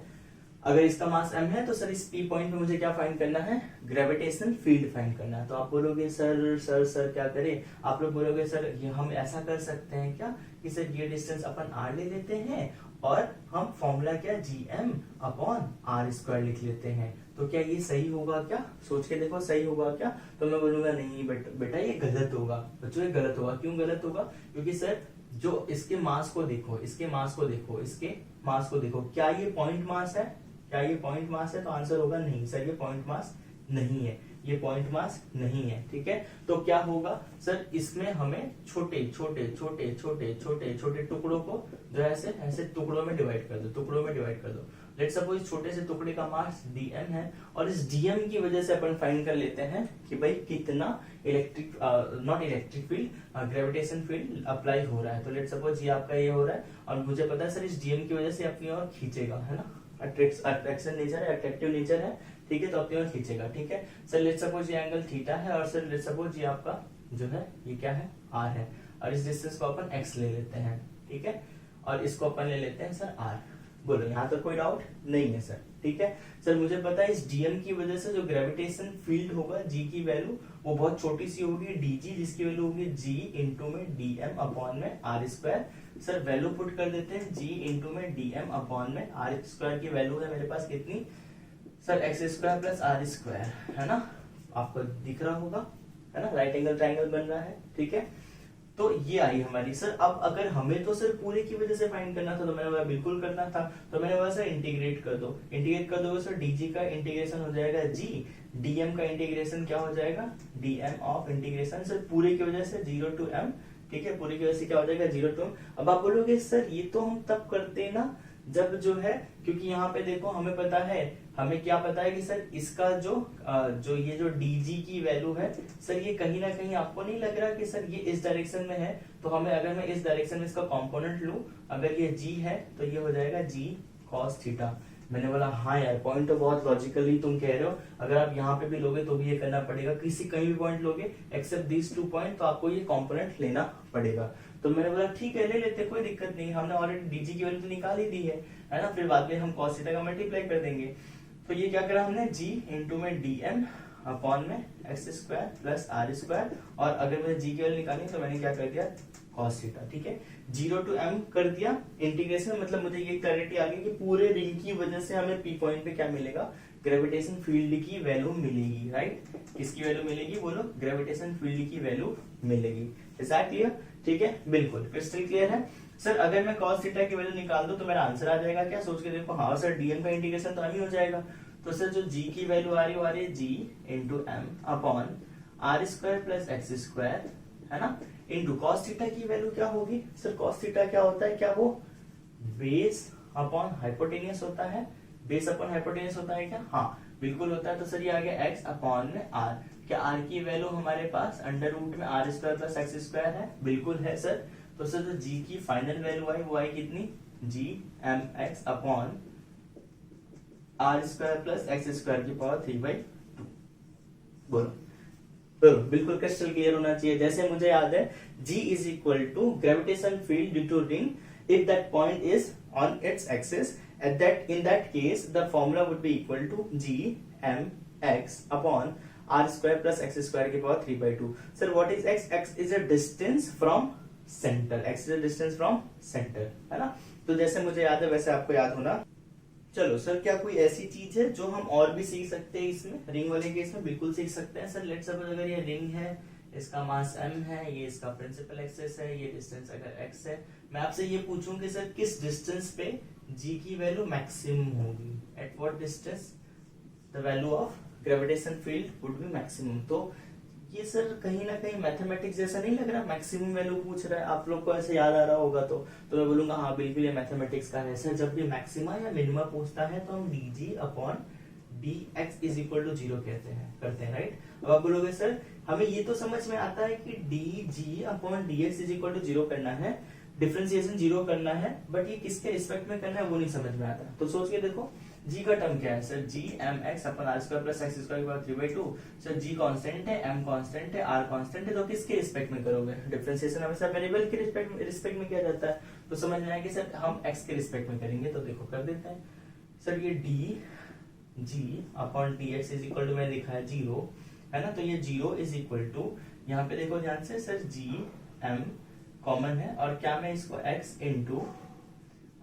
अगर इसका मास m है तो सर इस P पॉइंट पे मुझे क्या फाइंड करना है, ग्रेविटेशनल फील्ड फाइंड करना है। तो आप बोलोगे सर क्या करें, आप लोग बोलोगे सर ये हम ऐसा कर सकते हैं क्या कि सर ये डिस्टेंस अपन r ले लेते हैं और हम फॉर्मूला क्या gm अपॉन आर स्क्वायर लिख लेते हैं। तो क्या ये सही होगा, क्या सोच के देखो सही होगा क्या। तो मैं बोलूंगा नहीं बेटा ये गलत होगा। बच्चों ये गलत होगा, क्यों गलत होगा, क्योंकि सर जो इसके मास को देखो, इसके मास को देखो, क्या ये पॉइंट मास है, तो आंसर होगा नहीं सर, ये पॉइंट मास नहीं है। ये पॉइंट मास नहीं है, ठीक है। तो क्या होगा सर, इसमें हमें छोटे छोटे छोटे छोटे छोटे छोटे टुकड़ों को जो है ऐसे टुकड़ों में डिवाइड कर दो, टुकड़ों में डिवाइड कर दो। लेट सपोज छोटे से टुकड़े का मास dm है, और इस dm की वजह से अपन फाइंड कर लेते हैं कि भाई कितना electric not electric field gravitation field apply हो रहा है। तो लेट सपोज ये आपका ये हो रहा है, और मुझे पता है सर इस dm की वजह से अपनी ओर खींचेगा, है ना, अट्रैक्शन नेचर है, अट्रैक्टिव नेचर है, ठीक है, तो अपनी ओर खींचेगा, ठीक है। सर लेट सपोज ये एंगल थीटा है, और सर लेट सपोज ये आपका जो है ये क्या है, r है, और इस डिस्टेंस को अपन x ले लेते हैं, ठीक है, और इसको अपन ले लेते हैं सर r। बोलो यहाँ तक कोई डाउट नहीं है सर, ठीक है। सर मुझे पता है इस dm की वजह से जो ग्रेविटेशन फील्ड होगा g की वैल्यू वो बहुत छोटी सी होगी dg, जिसकी वैल्यू होगी g इंटू में dm अपॉन में r square. Sir value put कर देते हैं, g इंटू में dm अपॉन में r स्क्वायर की वैल्यू है मेरे पास कितनी sir, X square plus R square, है ना, आपको दिख रहा होगा, है ना, राइट एंगल ट्राइंगल बन रहा है, ठीक है। तो ये आई हमारी सर। अब अगर हमें तो सर पूरे की वजह से फाइंड करना था, तो मैंने बोला बिल्कुल करना था, तो मैंने बोला सर इंटीग्रेट कर दो। इंटीग्रेट कर दोगे सर dg का इंटीग्रेशन हो जाएगा g, dm का इंटीग्रेशन क्या हो जाएगा, dm ऑफ इंटीग्रेशन सर पूरे की वजह से 0 to m, ठीक है, पूरे की वजह से क्या हो जाएगा 0 to m। अब आप बोलोगे सर ये तो हम तब करते ना जब जो है, क्योंकि यहाँ पे देखो हमें पता है, हमें क्या पता है कि सर इसका जो ये जो dg की वैल्यू है सर, ये कहीं ना कहीं आपको नहीं लग रहा कि सर ये इस डायरेक्शन में है, तो हमें अगर मैं इस डायरेक्शन में इसका कंपोनेंट लूं, अगर ये g है तो ये हो जाएगा g cos थीटा। मैंने बोला हाँ यार, पॉइंट तो बहुत लॉजिकली तुम कह रहे हो, अगर आप यहाँ पे भी लोगे तो भी ये करना पड़ेगा, किसी कहीं भी पॉइंट लोगे एक्सेप्ट दिस 2 पॉइंट, तो आपको ये कंपोनेंट लेना पड़ेगा। तो मैंने बोला ठीक है ले लेते, कोई दिक्कत नहीं, हमने ऑलरेडी dg की वैल्यू तो निकाल ही दी है ना, फिर बाद में हम cos थीटा का मल्टीप्लाई कर देंगे। तो ये क्या करा हमने, g इंटू में dm अपॉन में X square plus R square, और अगर मुझे g की वैल्यू निकालनी तो मैंने क्या कर दिया cos थीटा, ठीक है, 0 to m कर दिया इंटीग्रेशन। मतलब मुझे ये क्लैरिटी आ गई कि पूरे रिंग की वजह से हमें p पॉइंट पे क्या मिलेगा, ग्रेविटेशन फील्ड की वैल्यू मिलेगी, राइट। किसकी वैल्यू मिलेगी बोलो, ग्रेविटेशन फील्ड की वैल्यू मिलेगी। इज दैट क्लियर, ठीक है, बिल्कुल क्रिस्टल क्लियर है। सर अगर मैं cos थीटा की वैल्यू निकाल दूं तो मेरा आंसर आ जाएगा क्या, सोच के देखो, हाँ सर dm का इंटीग्रेशन तो m ही हो जाएगा। तो सर जो g की वैल्यू आ रही है वो आ रही है g into M upon R square plus X square, है ना, इंटू cos थीटा की वैल्यू क्या होगी सर, cos थीटा क्या होता है, क्या वो बेस अपॉन हाइपोटेनियस होता है, बेस अपॉन हाइपोटेनियस होता है क्या, हाँ बिल्कुल होता है। तो सर ये आ गया x अपॉन में r, क्या r की वैल्यू हमारे पास अंडर रूट में R square plus X square है, बिल्कुल है सर। तो सर जो g की फाइनल वैल्यू आई वो आई कितनी, g mx upon R square plus X square की पावर 3/2। बोलो बिल्कुल क्रिस्टल क्लियर होना चाहिए। जैसे मुझे याद है g is equal to gravitation field due to ring if that point is on its axis, in that case the formula would be equal to g mx upon r square plus x square की power 3/2। Sir what is x, x is a distance from center, x is a distance from center, है ना। तो जैसे मुझे याद है वैसे आपको याद होना। चलो सर क्या कोई ऐसी चीज है जो हम और भी सीख सकते हैं इसमें, रिंग वाले केस में बिल्कुल सीख सकते हैं सर। लेट्स सपोज अगर ये रिंग है, इसका मास m है, ये इसका प्रिंसिपल एक्सिस है, ये डिस्टेंस अगर x है, मैं आपसे ये पूछूं कि सर किस डिस्टेंस पे g की वैल्यू मैक्सिमम होगी, at what distance the value of gravitation field would be maximum. तो ये सर कहीं ना कहीं मैथमेटिक्स जैसा नहीं लग रहा, मैक्सिमम वैल्यू पूछ रहा है, आप लोग को ऐसे याद आ रहा होगा तो मैं बोलूंगा हाँ बिल्कुल ये मैथमेटिक्स का है सर। जब भी मैक्सिमा या मिनिमा पूछता है तो हम dg upon dx is equal to 0 करते हैं, राइट। अब आप बोलोगे सर हमें ये तो समझ में आता है कि dg upon dx is equal to 0 करना है, डिफरेंशिएशन 0 करना है, बट ये किसके रिस्पेक्ट में करना है वो नहीं समझ में आता। तो सोच के देखो g का टर्म क्या है सर, g mx अपन r square plus x square की पावर 3/2। सर g कांस्टेंट है, m कांस्टेंट है, r कांस्टेंट है, तो किसके रिस्पेक्ट में करोगे, डिफरेंशिएशन हमेशा वेरिएबल के रिस्पेक्ट में किया जाता है। तो समझ में आया कि सर हम x के रिस्पेक्ट में करेंगे, तो देखो कर देते हैं सर। ये dg upon dx is equal to मैंने लिखा है 0, है ना, तो ये 0 इज इक्वल टू, यहाँ पे देखो ध्यान से सर g m कॉमन है, और क्या मैं इसको x into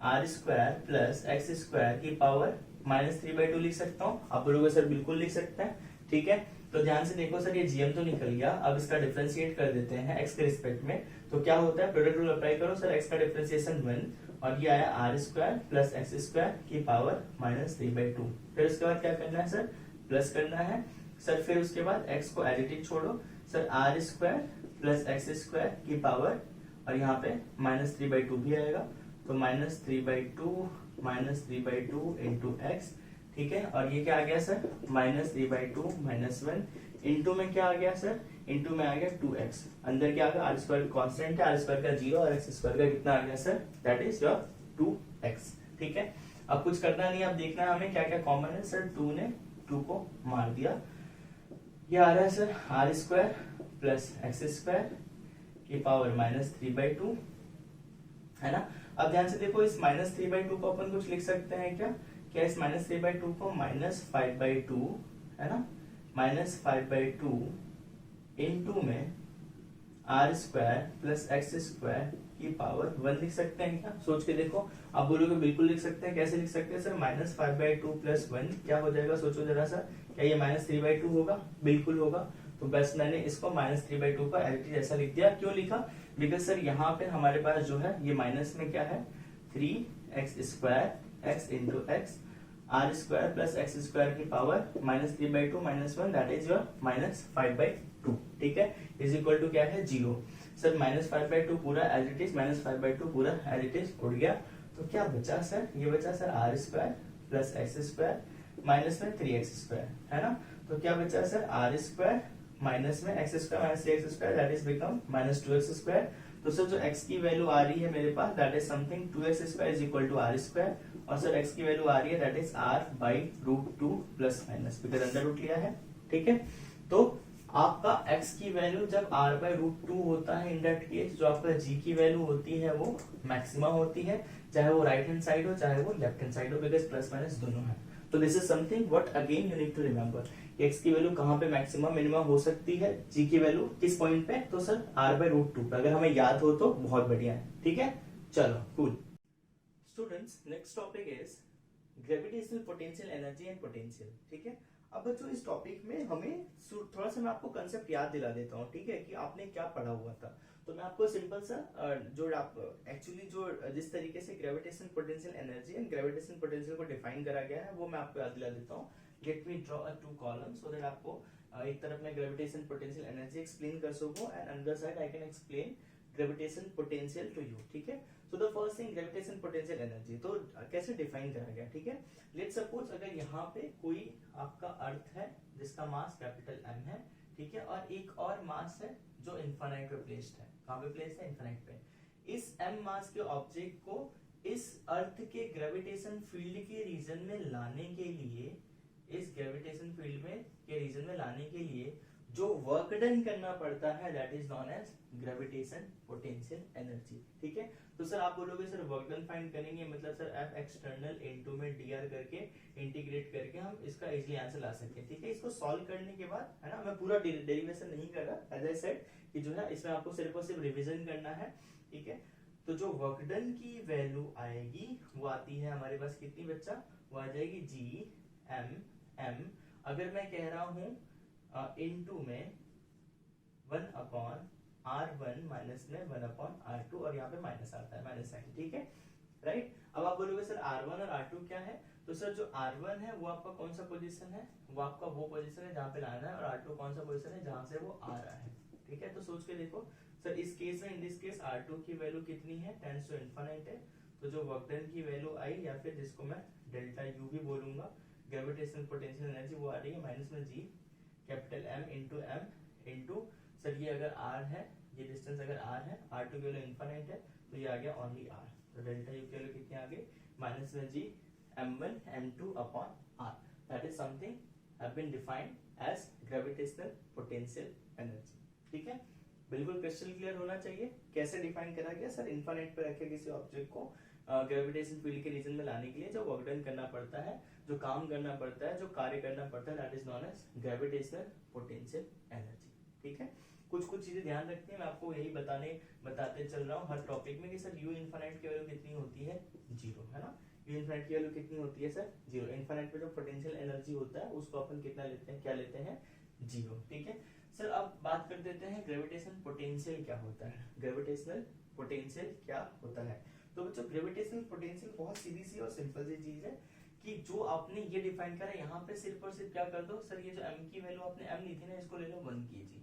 R square plus X square की पावर -3/2 लिख सकता हूँ। आप बोलोगे सर बिल्कुल लिख सकते हैं, ठीक है। तो ध्यान से देखो सर ये gm तो निकल गया, अब इसका डिफरेंशिएट कर देते हैं x के रिस्पेक्ट में, तो क्या होता है, प्रोडक्ट रूल अप्लाई करो सर, x का डिफरेंशिएशन 1 और ये आया R square plus X square की पावर -3/2। फिर उसके बाद क्या करना है सर, प्लस करना है, सर फिर उसके बाद x को एज इट इज छोड़ो sir, R square plus X square की पावर, और यहाँ पे -3/2 भी आएगा, तो -3/2 इंटू एक्स, ठीक है। और ये क्या आ गया सर, -3/2 -1 इंटू में क्या आ गया सर, इंटू में आ गया 2x, अंदर क्या आ गया, आर स्क्वायर कॉन्स्टेंट है, आर स्क्वायर का 0 और एक्स स्क्वायर का कितना आ गया sir, that is your 2x, ठीक है। अब कुछ करना नहीं, अब देखना है हमें क्या क्या कॉमन है सर, 2 ने 2 को मार दिया, ये आ रहा है sir R square plus X square की पावर -3/2, है ना। अब ध्यान से देखो, इस -3/2 को अपन कुछ लिख सकते हैं क्या, इस -3/2 को -5/2, है ना, -5/2 इंटू में R square plus X square की पावर 1 लिख सकते हैं क्या, सोच के देखो। आप बोलोगे बिल्कुल लिख सकते हैं, कैसे लिख सकते हैं सर, -5/2 प्लस 1 क्या हो जाएगा, सोचो जरा सा, क्या ये -3/2 होगा, बिल्कुल होगा। तो बस मैंने इसको -3/2 का एज इट इज ऐसा लिख दिया, क्यों लिखा, बिकॉज सर यहाँ पे हमारे पास जो है ये माइनस में क्या है, 3x² x into X, R square plus X square की पावर -3/2 -1 दैट इज योर -5/2, ठीक है, इज इक्वल टू क्या है, 0। सर -5/2 पूरा एज इट इज, -5/2 पूरा एज इट इज उड़ गया, तो क्या बचा सर, ये बचा sir R square plus X square minus में 3x², है ना। तो क्या बचा सर, आर स्क्वायर माइनस में X square minus 3x² that is become -2x²। तो सर जो x की वैल्यू आ रही है मेरे पास, that is something 2x² is equal to R square, और सर x की वैल्यू आ रही है that is r/√2 plus minus, because under root लिया है, ठीक है। तो आपका x की वैल्यू जब r/√2 होता है, इन दैट केस जो आपका g की वैल्यू होती है वो मैक्सिमा होती है, चाहे वो राइट हैंड साइड हो चाहे वो लेफ्ट हैंड साइड हो, बिकॉज प्लस माइनस दोनों है। तो this is something what again you need to remember, x की वैल्यू कहाँ पे मैक्सिमम मिनिमम हो सकती है, g की वैल्यू किस पॉइंट पे, तो सर r/√2 पे, अगर हमें याद हो तो बहुत बढ़िया है, ठीक है। चलो cool students, next topic is gravitational potential energy and potential, ठीक है। अब बच्चों इस टॉपिक में हमें थोड़ा सा मैं आपको कंसेप्ट याद दिला देता हूँ, ठीक है, कि आपने क्या पढ़ा हुआ था। तो मैं आपको सिंपल सा जो आप एक्चुअली जो जिस तरीके से gravitational potential energy and gravitational potential को डिफाइन करा गया है वो मैं आपको याद दिला देता हूँ। Let me draw a 2 column so that आपको एक तरफ मैं ग्रेविटेशनल पोटेंशियल एनर्जी एक्सप्लेन कर सकूं and another side I can explain gravitational potential to you, ठीक है। So the first thing gravitational potential energy, तो कैसे डिफाइन करा गया, ठीक है। लेट्स सपोज अगर यहाँ पे कोई आपका अर्थ है जिसका मास कैपिटल M है, ठीक है, और एक और मास है जो इन्फिनाइट पे प्लेस्ड है, कहाँ पे प्लेस्ड है, इन्फिनाइट पे। इस M मास के ऑब्जेक्ट को इस अर्थ के ग्रेविटेशन फील्ड के रीजन में लाने के लिए, इस ग्रेविटेशन फील्ड में के रीजन में लाने के लिए जो वर्क डन करना पड़ता है that is known as gravitation potential energy, ठीक है। तो सर आप बोलोगे सर वर्क डन फाइंड करेंगे, मतलब सर F एक्सटर्नल इनटू में dr करके इंटीग्रेट करके हम इसका इजीली आंसर ला सकते हैं, ठीक है। इसको सॉल्व करने के बाद, है ना, मैं पूरा डेरिवेशन नहीं कर रहा, एज आई सेड कि जो है इसमें आपको सिर्फ और सिर्फ रिवीजन करना है, ठीक है। तो जो वर्क डन की वैल्यू आएगी वो आती है हमारे पास कितनी बच्चा, वो आ जाएगी G/m, अगर मैं कह रहा हूं इनटू में 1/r1 माइनस में 1/r2, और यहाँ पे माइनस आता है, माइनस साइन, ठीक है, राइट। अब आप बोलोगे सर r1 और r2 क्या है, तो सर जो r1 है वो आपका कौन सा पोजीशन है, वो आपका वो पोजीशन है जहाँ पे लाना है, और r2 कौन सा पोजीशन है जहाँ से वो आ रहा है, ठीक है। तो सोच के देखो सर, इस केस में, इन दिस केस r2 की वैल्यू कितनी है, टेंड्स टू इनफिनिट है, तो जो वर्क डन की वैल्यू आई, या फिर जिसको मैं डेल्टा यू भी बोलूंगा, ग्रेविटेशनल पोटेंशियल एनर्जी, वो आ रही है माइनस में G capital M into M into sir ये अगर r है, ये डिस्टेंस अगर r है, r2 की वैल्यू इनफिनिट है, तो ये आ गया ओनली r, तो डेल्टा यू की वैल्यू कितनी आ गई, माइनस में G m1 m2 upon r, that is something have been defined as gravitational potential energy, ठीक है। बिल्कुल क्रिस्टल क्लियर होना चाहिए कैसे डिफाइन करा गया सर, इनफिनिट पे रखे किसी ऑब्जेक्ट को ग्रेविटेशन फील्ड के रीजन में लाने के लिए जो वर्क डन करना पड़ता है, जो काम करना पड़ता है, जो कार्य करना पड़ता है, that is known as gravitational potential energy, ठीक है। कुछ चीजें ध्यान रखते हैं, मैं आपको यही बताते चल रहा हूँ हर टॉपिक में कि सर यू इनफिनिट की वैल्यू कितनी होती है, 0, है ना। यू इनफिनिट की वैल्यू कितनी होती है सर, 0। इनफिनिट पे जो पोटेंशियल एनर्जी होता है उसको अपन कितना लेते हैं, क्या लेते हैं, 0, ठीक है। सर अब बात कर देते हैं ग्रेविटेशनल पोटेंशियल क्या होता है, ग्रेविटेशनल पोटेंशियल क्या होता है। तो बच्चों ग्रेविटेशनल पोटेंशियल बहुत सीधी सी और सिंपल सी चीज है कि जो आपने ये डिफाइन करा यहाँ पे सिर्फ और सिर्फ क्या कर दो सर, ये जो m की वैल्यू आपने m ली थी ना, इसको ले लो 1 kg,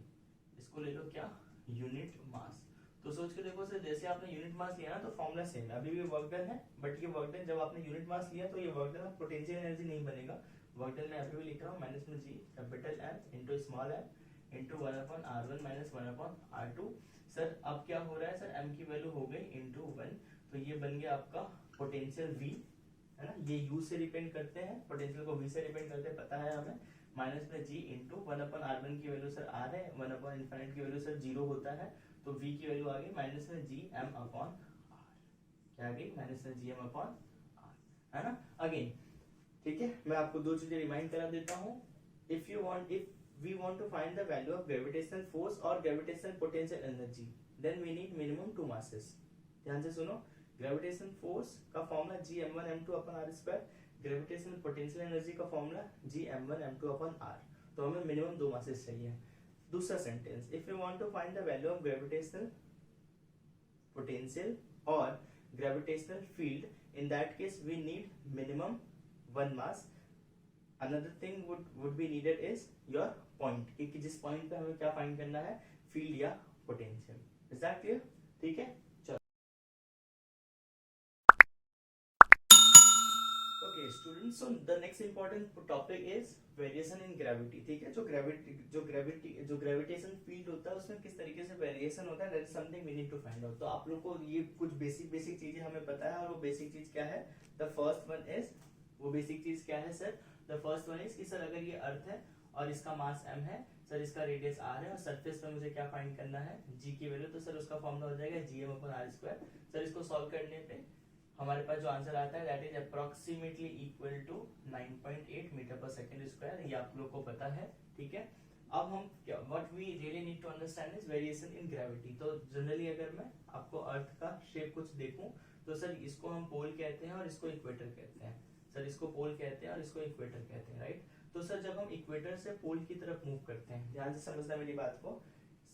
इसको ले लो क्या यूनिट मास। तो सोच के देखो सर, जैसे आपने यूनिट मास लिया ना तो फॉर्मूला सेम है, अभी भी वर्क डन है, बट ये वर्क डन जब आपने यूनिट मास लिया तो ये वर्क डन पोटेंशियल एनर्जी नहीं बनेगा। वर्क डन मैं अभी भी लिख रहा हूँ माइनस में G capital M into small m into 1/r1 minus 1/r2। Sir अब क्या हो रहा है सर, m की वैल्यू हो गई इंटू 1, तो ये बन गया आपका पोटेंशियल V, है ना, ये u से डिपेंड करते हैं, पोटेंशियल को v से डिपेंड करते हैं पता है हमें, माइनस में g इंटू 1/r1 की वैल्यू सर r है, 1/∞ की वैल्यू सर 0 होता है, तो v की वैल्यू आ गई माइनस में जी एम अपॉन आर, क्या आ गई माइनस में जी एम अपॉन आर, है ना। अगेन ठीक है, मैं आपको दो चीजें रिमाइंड करा देता हूँ। If we want to find the value of gravitational force और gravitational potential energy, then we need minimum two masses. ध्यान से सुनो, ग्रेविटेशनल फोर्स का formula G_m1 m2 upon r square, gravitational potential energy का formula G_m1 m2 upon r, तो हमें minimum दो masses चाहिए। दूसरा sentence, if you want to find the value of gravitational potential और gravitational field, in that case we need minimum one mass. Another thing would be needed is your point, कि जिस point पे हमें क्या find करना है, field या potential. Is that clear? ठीक है, students, so the next important topic is variation in gravity. ठीक है, जो ग्रेविटेशन फील्ड होता है उसमें किस तरीके से वेरिएशन होता है, that is something we need to find out. तो आप लोग को ये कुछ बेसिक चीजें हमें पता है, और वो बेसिक चीज क्या है, द फर्स्ट वन इज, वो बेसिक चीज क्या है sir, the first one is कि सर अगर ये अर्थ है और इसका मास m है, सर इसका रेडियस r है, और सरफेस पे मुझे क्या फाइंड करना है, g की वैल्यू, तो सर उसका फॉर्मूला हो जाएगा Gm/r²। सर इसको सॉल्व करने पे हमारे पास जो आंसर आता है that is approximately equal to 9.8 metre पर सेकंड स्क्वायर, ये आप लोग को पता है। ठीक है, अब हम क्या, what we really need to understand is variation in gravity. तो जनरली अगर मैं आपको अर्थ का शेप कुछ देखूं, तो सर इसको हम पोल कहते हैं और इसको इक्वेटर कहते हैं। सर इसको पोल कहते हैं और इसको इक्वेटर कहते हैं, राइट। तो सर जब हम इक्वेटर से पोल की तरफ मूव करते हैं, ध्यान से समझना मेरी बात को,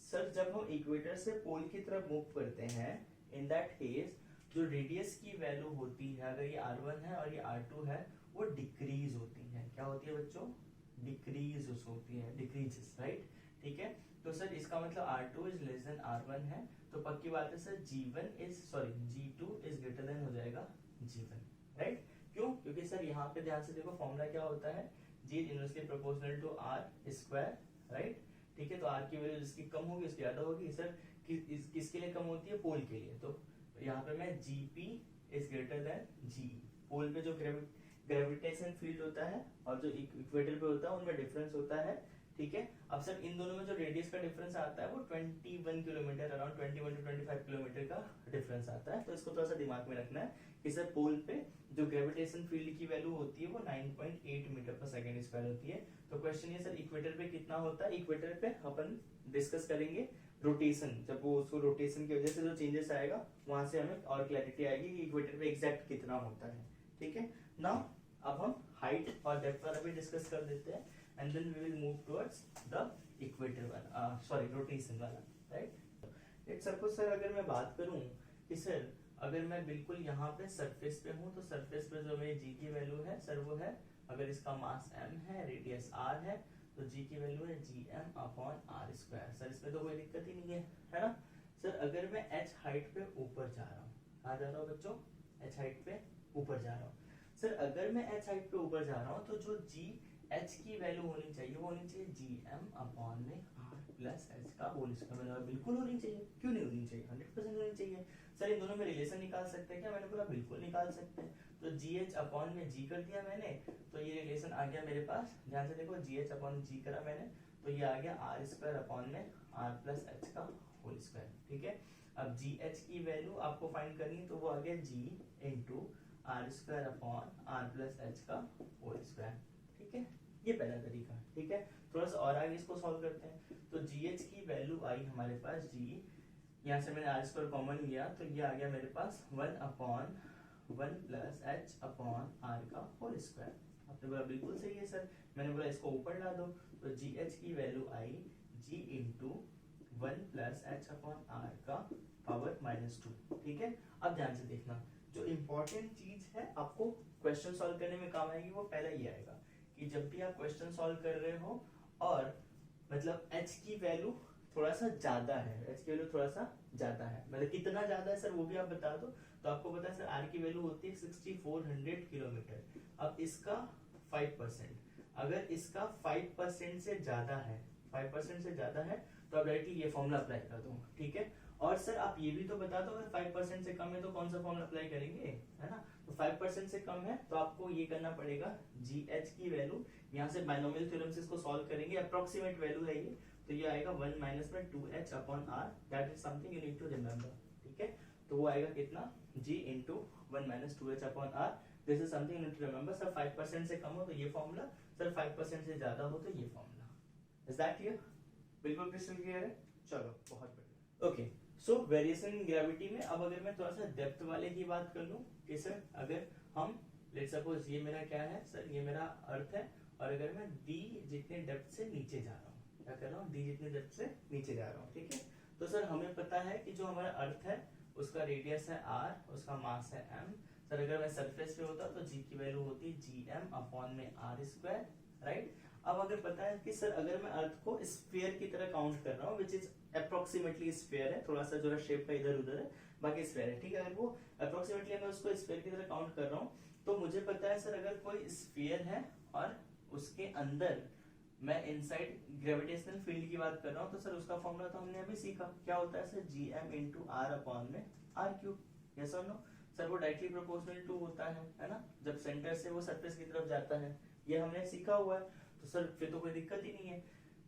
सर जब हम इक्वेटर से पोल की तरफ मूव करते हैं, इन दैट केस जो रेडियस की वैल्यू होती है, अगर ये r1 है और ये r2 है, वो डिक्रीज होती है। क्या होती है बच्चों? डिक्रीज होती है, डिक्रीजेस, राइट। ठीक है, तो सर इसका मतलब r2 is less than r1 है, तो पक्की बात है sir G2 is greater than हो जाएगा G1, राइट। क्यों? क्योंकि सर यहाँ पे ध्यान से देखो, फॉर्मूला क्या होता है, G is inversely proportional to r square, right. ठीक है, तो r की वैल्यू जिसकी कम होगी उसकी ज्यादा होगी। सर किसके लिए कम होती है? पोल के लिए। तो यहाँ पे मैं Gp is greater than G, पोल पे जो ग्रेविटेशन फील्ड होता है और जो इक्वेटर पे होता है उनमें डिफरेंस होता है। ठीक है, अब सर इन दोनों में जो रेडियस का डिफरेंस आता है वो 21 किलोमीटर, अराउंड 21 to 25 किलोमीटर का डिफरेंस आता है। तो इसको थोड़ा सा दिमाग में रखना है कि सर पोल पे जो ग्रेविटेशन फील्ड की वैल्यू होती है वो 9.8 मीटर पर सेकेंड स्क्वायर होती है। तो क्वेश्चन ये सर इक्वेटर पे कितना होता है, इक्वेटर पे अपन डिस्कस करेंगे रोटेशन, जब वो उसको रोटेशन की वजह से जो चेंजेस आएगा वहां से हमें और क्लैरिटी आएगी कि इक्वेटर पे एग्जैक्ट कितना होता है। ठीक है, नाउ अब हम हाइट और डेप्थ वाला भी डिस्कस कर देते हैं, and then we will move towards the equator वाला, सॉरी रोटेशन वाला, राइट। लेट्स सपोज सर अगर मैं बात करूं कि सर अगर मैं बिल्कुल यहाँ पे सरफेस पे हूँ, तो सरफेस पे जो मेरी g की वैल्यू है सर वो है, अगर इसका मास m है, रेडियस r है, तो g की वैल्यू है Gm/r²। सर इसमें तो कोई दिक्कत ही नहीं है ना। सर अगर मैं h हाइट पे ऊपर जा रहा हूँ, कहाँ जा रहा हूँ बच्चों? h हाइट पे ऊपर जा रहा हूँ। सर अगर मैं h हाइट पे ऊपर जा रहा हूँ तो जो h की वैल्यू होनी चाहिए वो होनी चाहिए Gm/r प्लस h का होल स्क्वायर, मतलब बिल्कुल होनी चाहिए। क्यों नहीं होनी चाहिए? 100% होनी चाहिए। सर इन दोनों में रिलेशन निकाल सकते हैं क्या? मैंने बोला बिल्कुल निकाल सकते हैं। तो GH अपॉन में G कर दिया मैंने, तो ये रिलेशन आ गया मेरे पास। ध्यान से देखो, GH अपॉन G करा मैंने, तो ये आ गया r² अपॉन में r प्लस h का होल स्क्वायर। ठीक है, अब GH की वैल्यू आपको फाइंड करनी है, तो वो आ गया G into r² upon r plus h का होल स्क्वायर। ठीक है, ये पहला तरीका। ठीक है, थोड़ा सा और आगे इसको सॉल्व करते हैं। तो GH की वैल्यू आई हमारे पास G, यहाँ से मैंने r² कॉमन लिया, तो ये आ गया मेरे पास 1 upon 1 plus h upon r का होल स्क्वायर। आपने बोला बिल्कुल सही है सर, मैंने बोला इसको ऊपर ला दो, तो GH की वैल्यू आई G into 1 plus h upon r का पावर -2। ठीक है, अब ध्यान से देखना, जो इम्पोर्टेंट चीज है आपको क्वेश्चन सॉल्व करने में काम आएगी वो पहला ये आएगा कि जब भी आप क्वेश्चन सॉल्व कर रहे हो और मतलब h की वैल्यू थोड़ा सा ज्यादा है, h की वैल्यू थोड़ा सा ज्यादा है, मतलब कितना ज्यादा है सर वो भी आप बता दो। तो आपको पता है सर r की वैल्यू होती है 6400 किलोमीटर। अब इसका 5%, अगर इसका 5% से ज्यादा है, 5% से ज्यादा है तो आप डायरेक्टली ये फॉर्मूला अप्लाई कर दो, ठीक है। और सर आप ये भी तो बता दो अगर 5% से कम है तो कौन सा फॉर्मूला अप्लाई करेंगे, है ना। तो 5% से कम है तो आपको ये करना पड़ेगा GH की वैल्यू, यहाँ से बाइनोमियल थ्योरम से इसको सॉल्व करेंगे, अप्रोक्सीमेट वैल्यू है ये, तो ये आएगा 1 माइनस में 2h upon r, that is something you need to remember, ठीक है। तो वो आएगा कितना, g into 1 minus 2h upon r, this is something you need to remember. Sir 5% से कम हो तो ये फॉर्मूला, सर 5% से ज्यादा हो तो ये फॉर्मूला। Is that clear? बिल्कुल क्रिस्टल क्लियर है। चलो बहुत बढ़िया। Okay, so variation in gravity में अब अगर मैं थोड़ा सा डेप्थ वाले की बात कर लूं कि सर अगर हम लेट्स सपोज ये मेरा क्या है सर, ये मेरा अर्थ है और अगर मैं d जितने डेप्थ से नीचे जा रहा हूँ, क्या कर रहा हूँ, d जितने डेप्थ से नीचे जा रहा हूँ, ठीक है। तो सर हमें पता है कि जो हमारा अर्थ है उसका रेडियस है r, उसका मास है m। सर अगर मैं सरफेस पे होता तो g की वैल्यू होती gm अपॉन में r स्क्वायर, राइट। अब अगर पता है कि सर अगर मैं अर्थ को स्फीयर की तरह काउंट कर रहा हूँ, विच इज अप्रोक्सीमेटली स्फीयर है, थोड़ा सा जो शेप का इधर उधर है, बाकी स्फीयर है, ठीक है। अगर वो अप्रोक्सीमेटली मैं उसको स्फीयर की तरह काउंट कर रहा हूँ तो मुझे पता है सर अगर कोई स्फीयर है और उसके अंदर मैं इनसाइड ग्रेविटेशनल फील्ड की बात कर रहा हूँ तो सर उसका फॉर्मूला तो हमने अभी सीखा, क्या होता है sir, gm into r upon में r क्यूब, यस और नो। सर वो डायरेक्टली प्रोपोर्शनल टू होता है ना, जब सेंटर से वो सरफेस की तरफ जाता है, ये हमने सीखा हुआ है। तो सर फिर तो कोई दिक्कत ही नहीं है।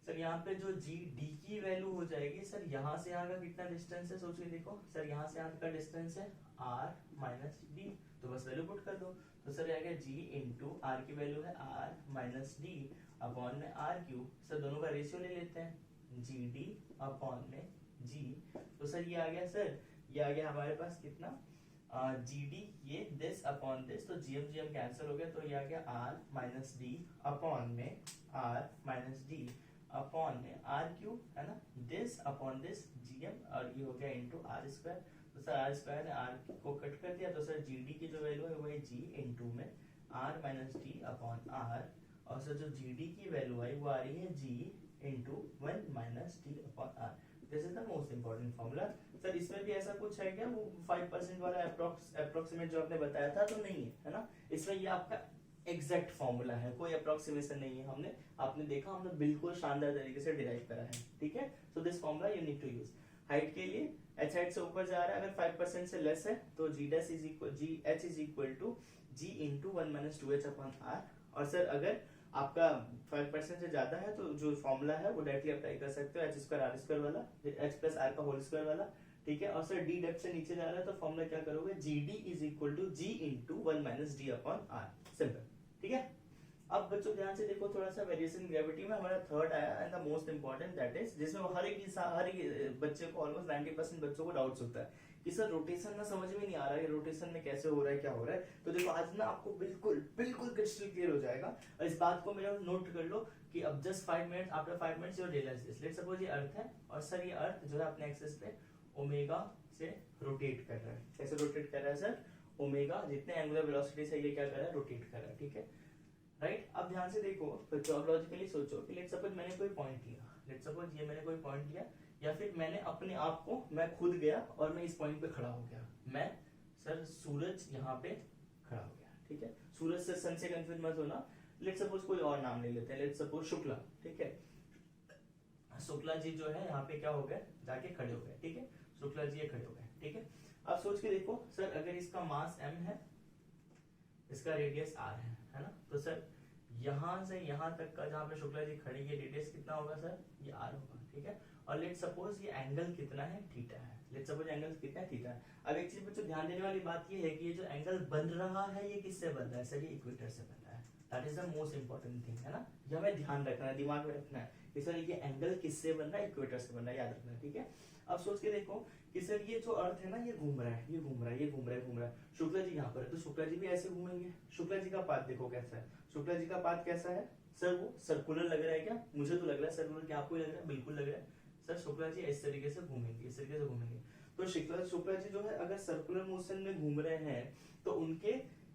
सर यहाँ पे जो जी डी की वैल्यू हो जाएगी, सर यहाँ से यहाँ का कितना डिस्टेंस है सोच के देखो, सर यहाँ से यहाँ का डिस्टेंस है r माइनस डी, तो बस वैल्यू पुट कर दो। तो सर आ गया g इंटू आर की वैल्यू है r माइनस डी अपॉन में r क्यूब। सर दोनों का रेशियो ले लेते हैं, जी डी अपॉन में g। तो सर ये आ गया सर, ये आ गया हमारे पास कितना, जी डी, ये दिस अपॉन दिस, तो जीएम जीएम कैंसिल हो गया, तो ये आ गया r माइनस डी अपॉन में r माइनस डी अपॉन में r क्यूब, है ना, दिस अपॉन दिस जीएम, और ये हो गया इनटू r स्क्वायर। तो सर r स्क्वायर ने r को कट कर दिया, तो सर जी डी की जो वैल्यू है वो है g इंटू में r minus D upon r, और सर जो जी डी की वैल्यू आई वो आ रही है g into 1 minus D upon r। This is the most important formula. Sir इसमें भी ऐसा कुछ है क्या, वो 5% वाला अप्रोक्सीमेट जो आपने बताया था तो नहीं है ना, इसमें ये आपका एग्जैक्ट फॉर्मूला है, कोई अप्रोक्सीमेशन नहीं है। हमने आपने देखा, हमने बिल्कुल शानदार तरीके से डिराइव करा है, ठीक है। So this formula you need to use. Height के लिए h हाइट से ऊपर जा रहा है, अगर 5% से लेस है तो g dash is equal h is equal to g into 1 minus 2h upon r। और सर अगर आपका 5% से ज्यादा है तो जो फॉर्मूला है वो डायरेक्टली अप्लाई कर सकते हो, h स्क्वायर r स्क्वायर वाला, h प्लस r का होल स्क्वायर वाला, ठीक है। और सर d डेप्थ से नीचे जा रहा है तो फॉर्मूला क्या करोगे, G D is equal to G into 1 minus D upon r, simple, ठीक है। अब बच्चों ध्यान से देखो, थोड़ा सा वेरिएशन ग्रेविटी में हमारा थर्ड आया and the most important, that is जिसमें हर एक बच्चे को ऑलमोस्ट 90% बच्चों को डाउट्स होता है कि सर रोटेशन में समझ में नहीं आ रहा है, रोटेशन में कैसे हो रहा है, क्या हो रहा है। तो देखो आज ना आपको बिल्कुल बिल्कुल क्रिस्टल क्लियर हो जाएगा, और इस बात को मेरा नोट कर लो कि अब just 5 minute, after 5 minutes your realise this. Let's suppose ये अर्थ है और सर ये अर्थ जो है अपने एक्सिस पे ओमेगा से रोटेट कर रहा है। कैसे रोटेट कर रहा है सर, ओमेगा जितने एंगुलर वेलोसिटी से ये क्या कर रहा है, रोटेट कर रहा है, ठीक है, राइट। अब ध्यान से देखो, तो लॉजिकली सोचो कि लेट्स सपोज मैंने कोई पॉइंट लिया, लेट्स सपोज ये मैंने कोई पॉइंट लिया, या फिर मैंने अपने आप को, मैं खुद गया और मैं इस पॉइंट पे खड़ा हो गया, मैं सर सूरज यहाँ पे खड़ा हो गया, ठीक है। सूरज से सन से कंफ्यूज मत होना, लेट्स सपोज कोई और नाम ले लेते हैं, लेट्स सपोज शुक्ला, ठीक है। शुक्ला जी जो है यहाँ पे क्या हो गए, जाके खड़े हो गए, ठीक है, शुक्ला जी ये खड़े हो गए, ठीक है। अब सोच के देखो सर, अगर इसका मास m है, इसका रेडियस r है ना, तो सर यहाँ से यहाँ तक का जहाँ पे शुक्ला जी खड़ी है रेडियस कितना होगा सर, ये r होगा, ठीक है। और लेट्स सपोज ये एंगल कितना है, थीटा है, लेट्स सपोज एंगल कितना है, थीटा है। अब एक चीज बच्चों ध्यान देने वाली बात ये है कि ये जो एंगल बन रहा है ये किससे बन रहा है सर, ये इक्वेटर से बन रहा है, that is the most important thing, है ना, ये हमें ध्यान रखना है, दिमाग में रखना है कि सर ये एंगल किससे बन रहा है, इक्वेटर से बन रहा है, याद रखना है, ठीक है। अब सोच के देखो कि सर ये जो अर्थ है ना, ये घूम रहा है, ये घूम रहा है, ये घूम रहा है, घूम रहा है, शुक्ला जी यहाँ पर है तो शुक्ला जी भी ऐसे घूमेंगे। शुक्ला जी का पाथ देखो कैसा है, शुक्ला जी का पाथ कैसा है सर, वो सर्कुलर लग रहा है क्या, मुझे तो लग रहा है सर्कुलर, क्या आपको लग रहा है, बिल्कुल लग रहा है। सर शुक्ला जी इस तरीके से घूमेंगे, इस तरीके से घूमेंगे। तो शुक्ला जी जो है अगर सर्कुलर मोशन में घूम रहे हैं तो उनके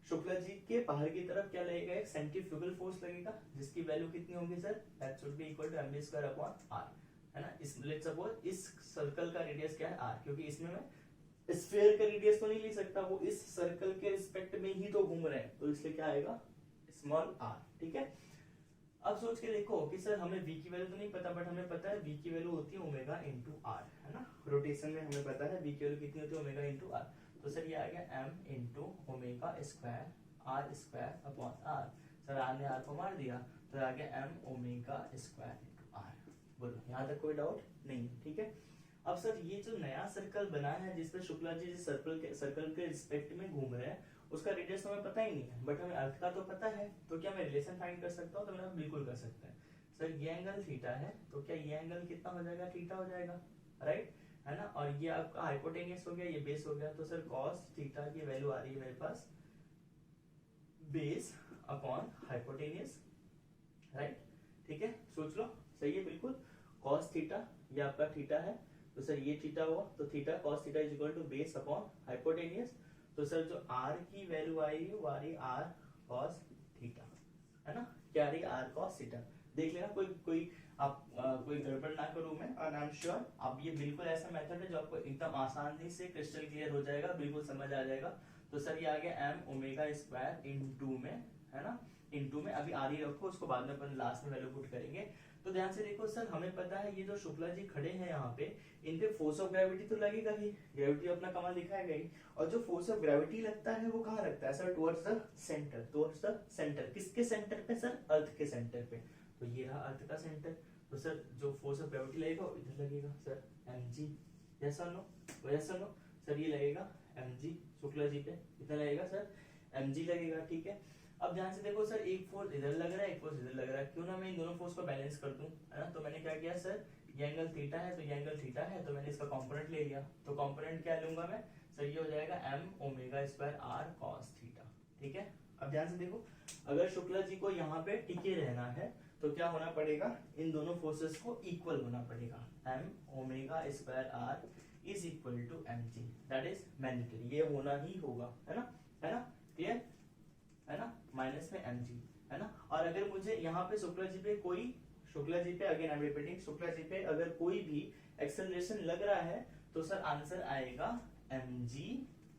शुक्ला जी के बाहर की तरफ क्या लगेगा, एक सेंट्रीफ्यूगल फोर्स लगेगा जिसकी वैल्यू कितनी होगी sir, that should be equal to mv square upon r, है ना। इस लेट्स सपोज इस सर्कल का रेडियस क्या है r, क्योंकि इसमें मैं स्फीयर का रेडियस तो नहीं ले सकता, वो इस सर्कल के रिस्पेक्ट में ही तो घूम रहे हैं, तो इसलिए क्या आएगा स्मॉल r, ठीक है। अब सोच के देखो कि सर हमें v की वैल्यू तो नहीं पता, बट हमें पता है v की वैल्यू होती है ओमेगा इंटू आर, है ना। रोटेशन में हमें पता है v की वैल्यू कितनी होती है ओमेगा इंटू आर, तो सर ये आ गया m into omega square R square upon R. Sir R ने आर को मार दिया तो आ गया m omega square into R. बोलो यहाँ तक कोई डाउट नहीं है, ठीक है। अब सर ये जो नया सर्कल बना है जिसपे शुक्ला जी जिस सर्कल के रिस्पेक्ट में घूम रहे हैं उसका रेडियस तो हमें पता ही नहीं है, बट हमें अर्थ का तो पता है, तो क्या मैं रिलेशन फाइंड कर सकता हूँ, तो मैं बिल्कुल कर सकते हैं। सर ये एंगल थीटा है तो क्या ये एंगल कितना हो जाएगा, थीटा हो जाएगा, राइट, है ना। और ये आपका हाइपोटेनियस हो गया, ये बेस हो गया, तो सर cos थीटा की वैल्यू आ रही है मेरे पास बेस अपॉन हाइपोटेनियस, राइट, ठीक है। सोच लो सही है बिल्कुल। cos थीटा ये आपका थीटा है, तो सर ये थीटा हुआ, तो theta cos theta is equal to base upon hypotenuse, तो सर जो r की वैल्यू आएगी वो आ रही r cos थीटा, है ना। क्या आ रही r cos थीटा, देख लेना कोई कोई आप कोई गड़बड़ ना करो मैं, और आई एम श्योर आप ये बिल्कुल ऐसा मेथड है जो आपको एकदम आसानी से क्रिस्टल क्लियर हो जाएगा, बिल्कुल समझ आ जाएगा। तो सर ये आ गया m ओमेगा स्क्वायर इनटू में, है ना, इनटू में अभी आर ही रखो, उसको बाद में अपन लास्ट में वैल्यू पुट करेंगे। तो ध्यान से देखो सर हमें पता है ये जो शुक्ला जी खड़े हैं यहाँ पे, इन पे फोर्स ऑफ ग्रेविटी तो लगेगा ही, ग्रेविटी अपना कमाल दिखाएगा ही, और जो फोर्स ऑफ ग्रेविटी लगता है वो कहाँ लगता है sir, towards the centre, towards the centre, किसके सेंटर पे सर, अर्थ के सेंटर पे, तो ये रहा अर्थ का सेंटर, तो सर जो फोर्स ऑफ ग्रेविटी लगेगा वो इधर लगेगा सर mg, यस और नो, यस और नो, सर ये लगेगा mg शुक्ला जी पे, कितना लगेगा सर mg लगेगा, ठीक है। अब ध्यान से देखो सर एक फोर्स इधर लग रहा है, एक फोर्स इधर लग रहा है, क्यों ना मैं इन दोनों फोर्स को बैलेंस कर दूं, है ना। तो मैंने क्या किया सर, ये एंगल थीटा है तो ये एंगल थीटा है, तो मैंने इसका कंपोनेंट ले लिया, तो कंपोनेंट क्या लूंगा मैं सर, ये हो जाएगा m omega square r cos theta, ठीक है। अब ध्यान से देखो अगर शुक्ला जी को यहाँ पे टिके रहना है तो क्या होना पड़ेगा, इन दोनों फोर्सेस को इक्वल होना पड़ेगा, m omega square r is equal to mg, that is mandatory, ये होना ही होगा, है ना, है ना, क्लियर, है ना, माइनस में mg, है ना। और अगर मुझे यहाँ पे शुक्ला जी पे कोई, शुक्ला जी पे again I am repeating, Shukla ji पे अगर कोई भी एक्सेलरेशन लग रहा है तो सर आंसर आएगा mg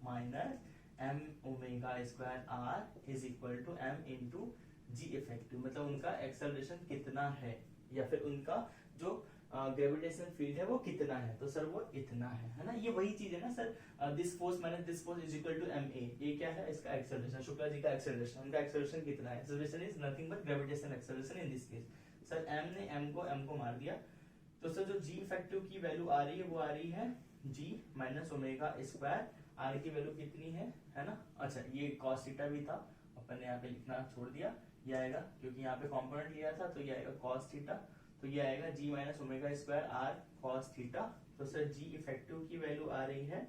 minus m omega square r is equal to m into g effective, मतलब उनका एक्सेलरेशन कितना है या फिर उनका जो ग्रेविटेशनल फील्ड है वो कितना है, तो सर वो इतना है ना। ये वही चीज है ना sir, this force minus this force is equal to ma, ये क्या है इसका एक्सेलरेशन, शुक्ला जी का एक्सेलरेशन, उनका एक्सेलरेशन कितना है, acceleration is nothing but gravitational acceleration in this case. Sir m ने m को मार दिया, तो सर जो g इफेक्टिव की वैल्यू आ रही है वो आ रही है g minus omega square, r की वैल्यू कितनी है ना। अच्छा ये cos थीटा भी था, अपन ने यहाँ पे लिखना छोड़ दिया, ये आएगा क्योंकि यहाँ पे कंपोनेंट लिया था, तो ये आएगा cos थीटा, तो ये आएगा g minus omega square r cos theta, तो सर g इफेक्टिव की वैल्यू आ रही है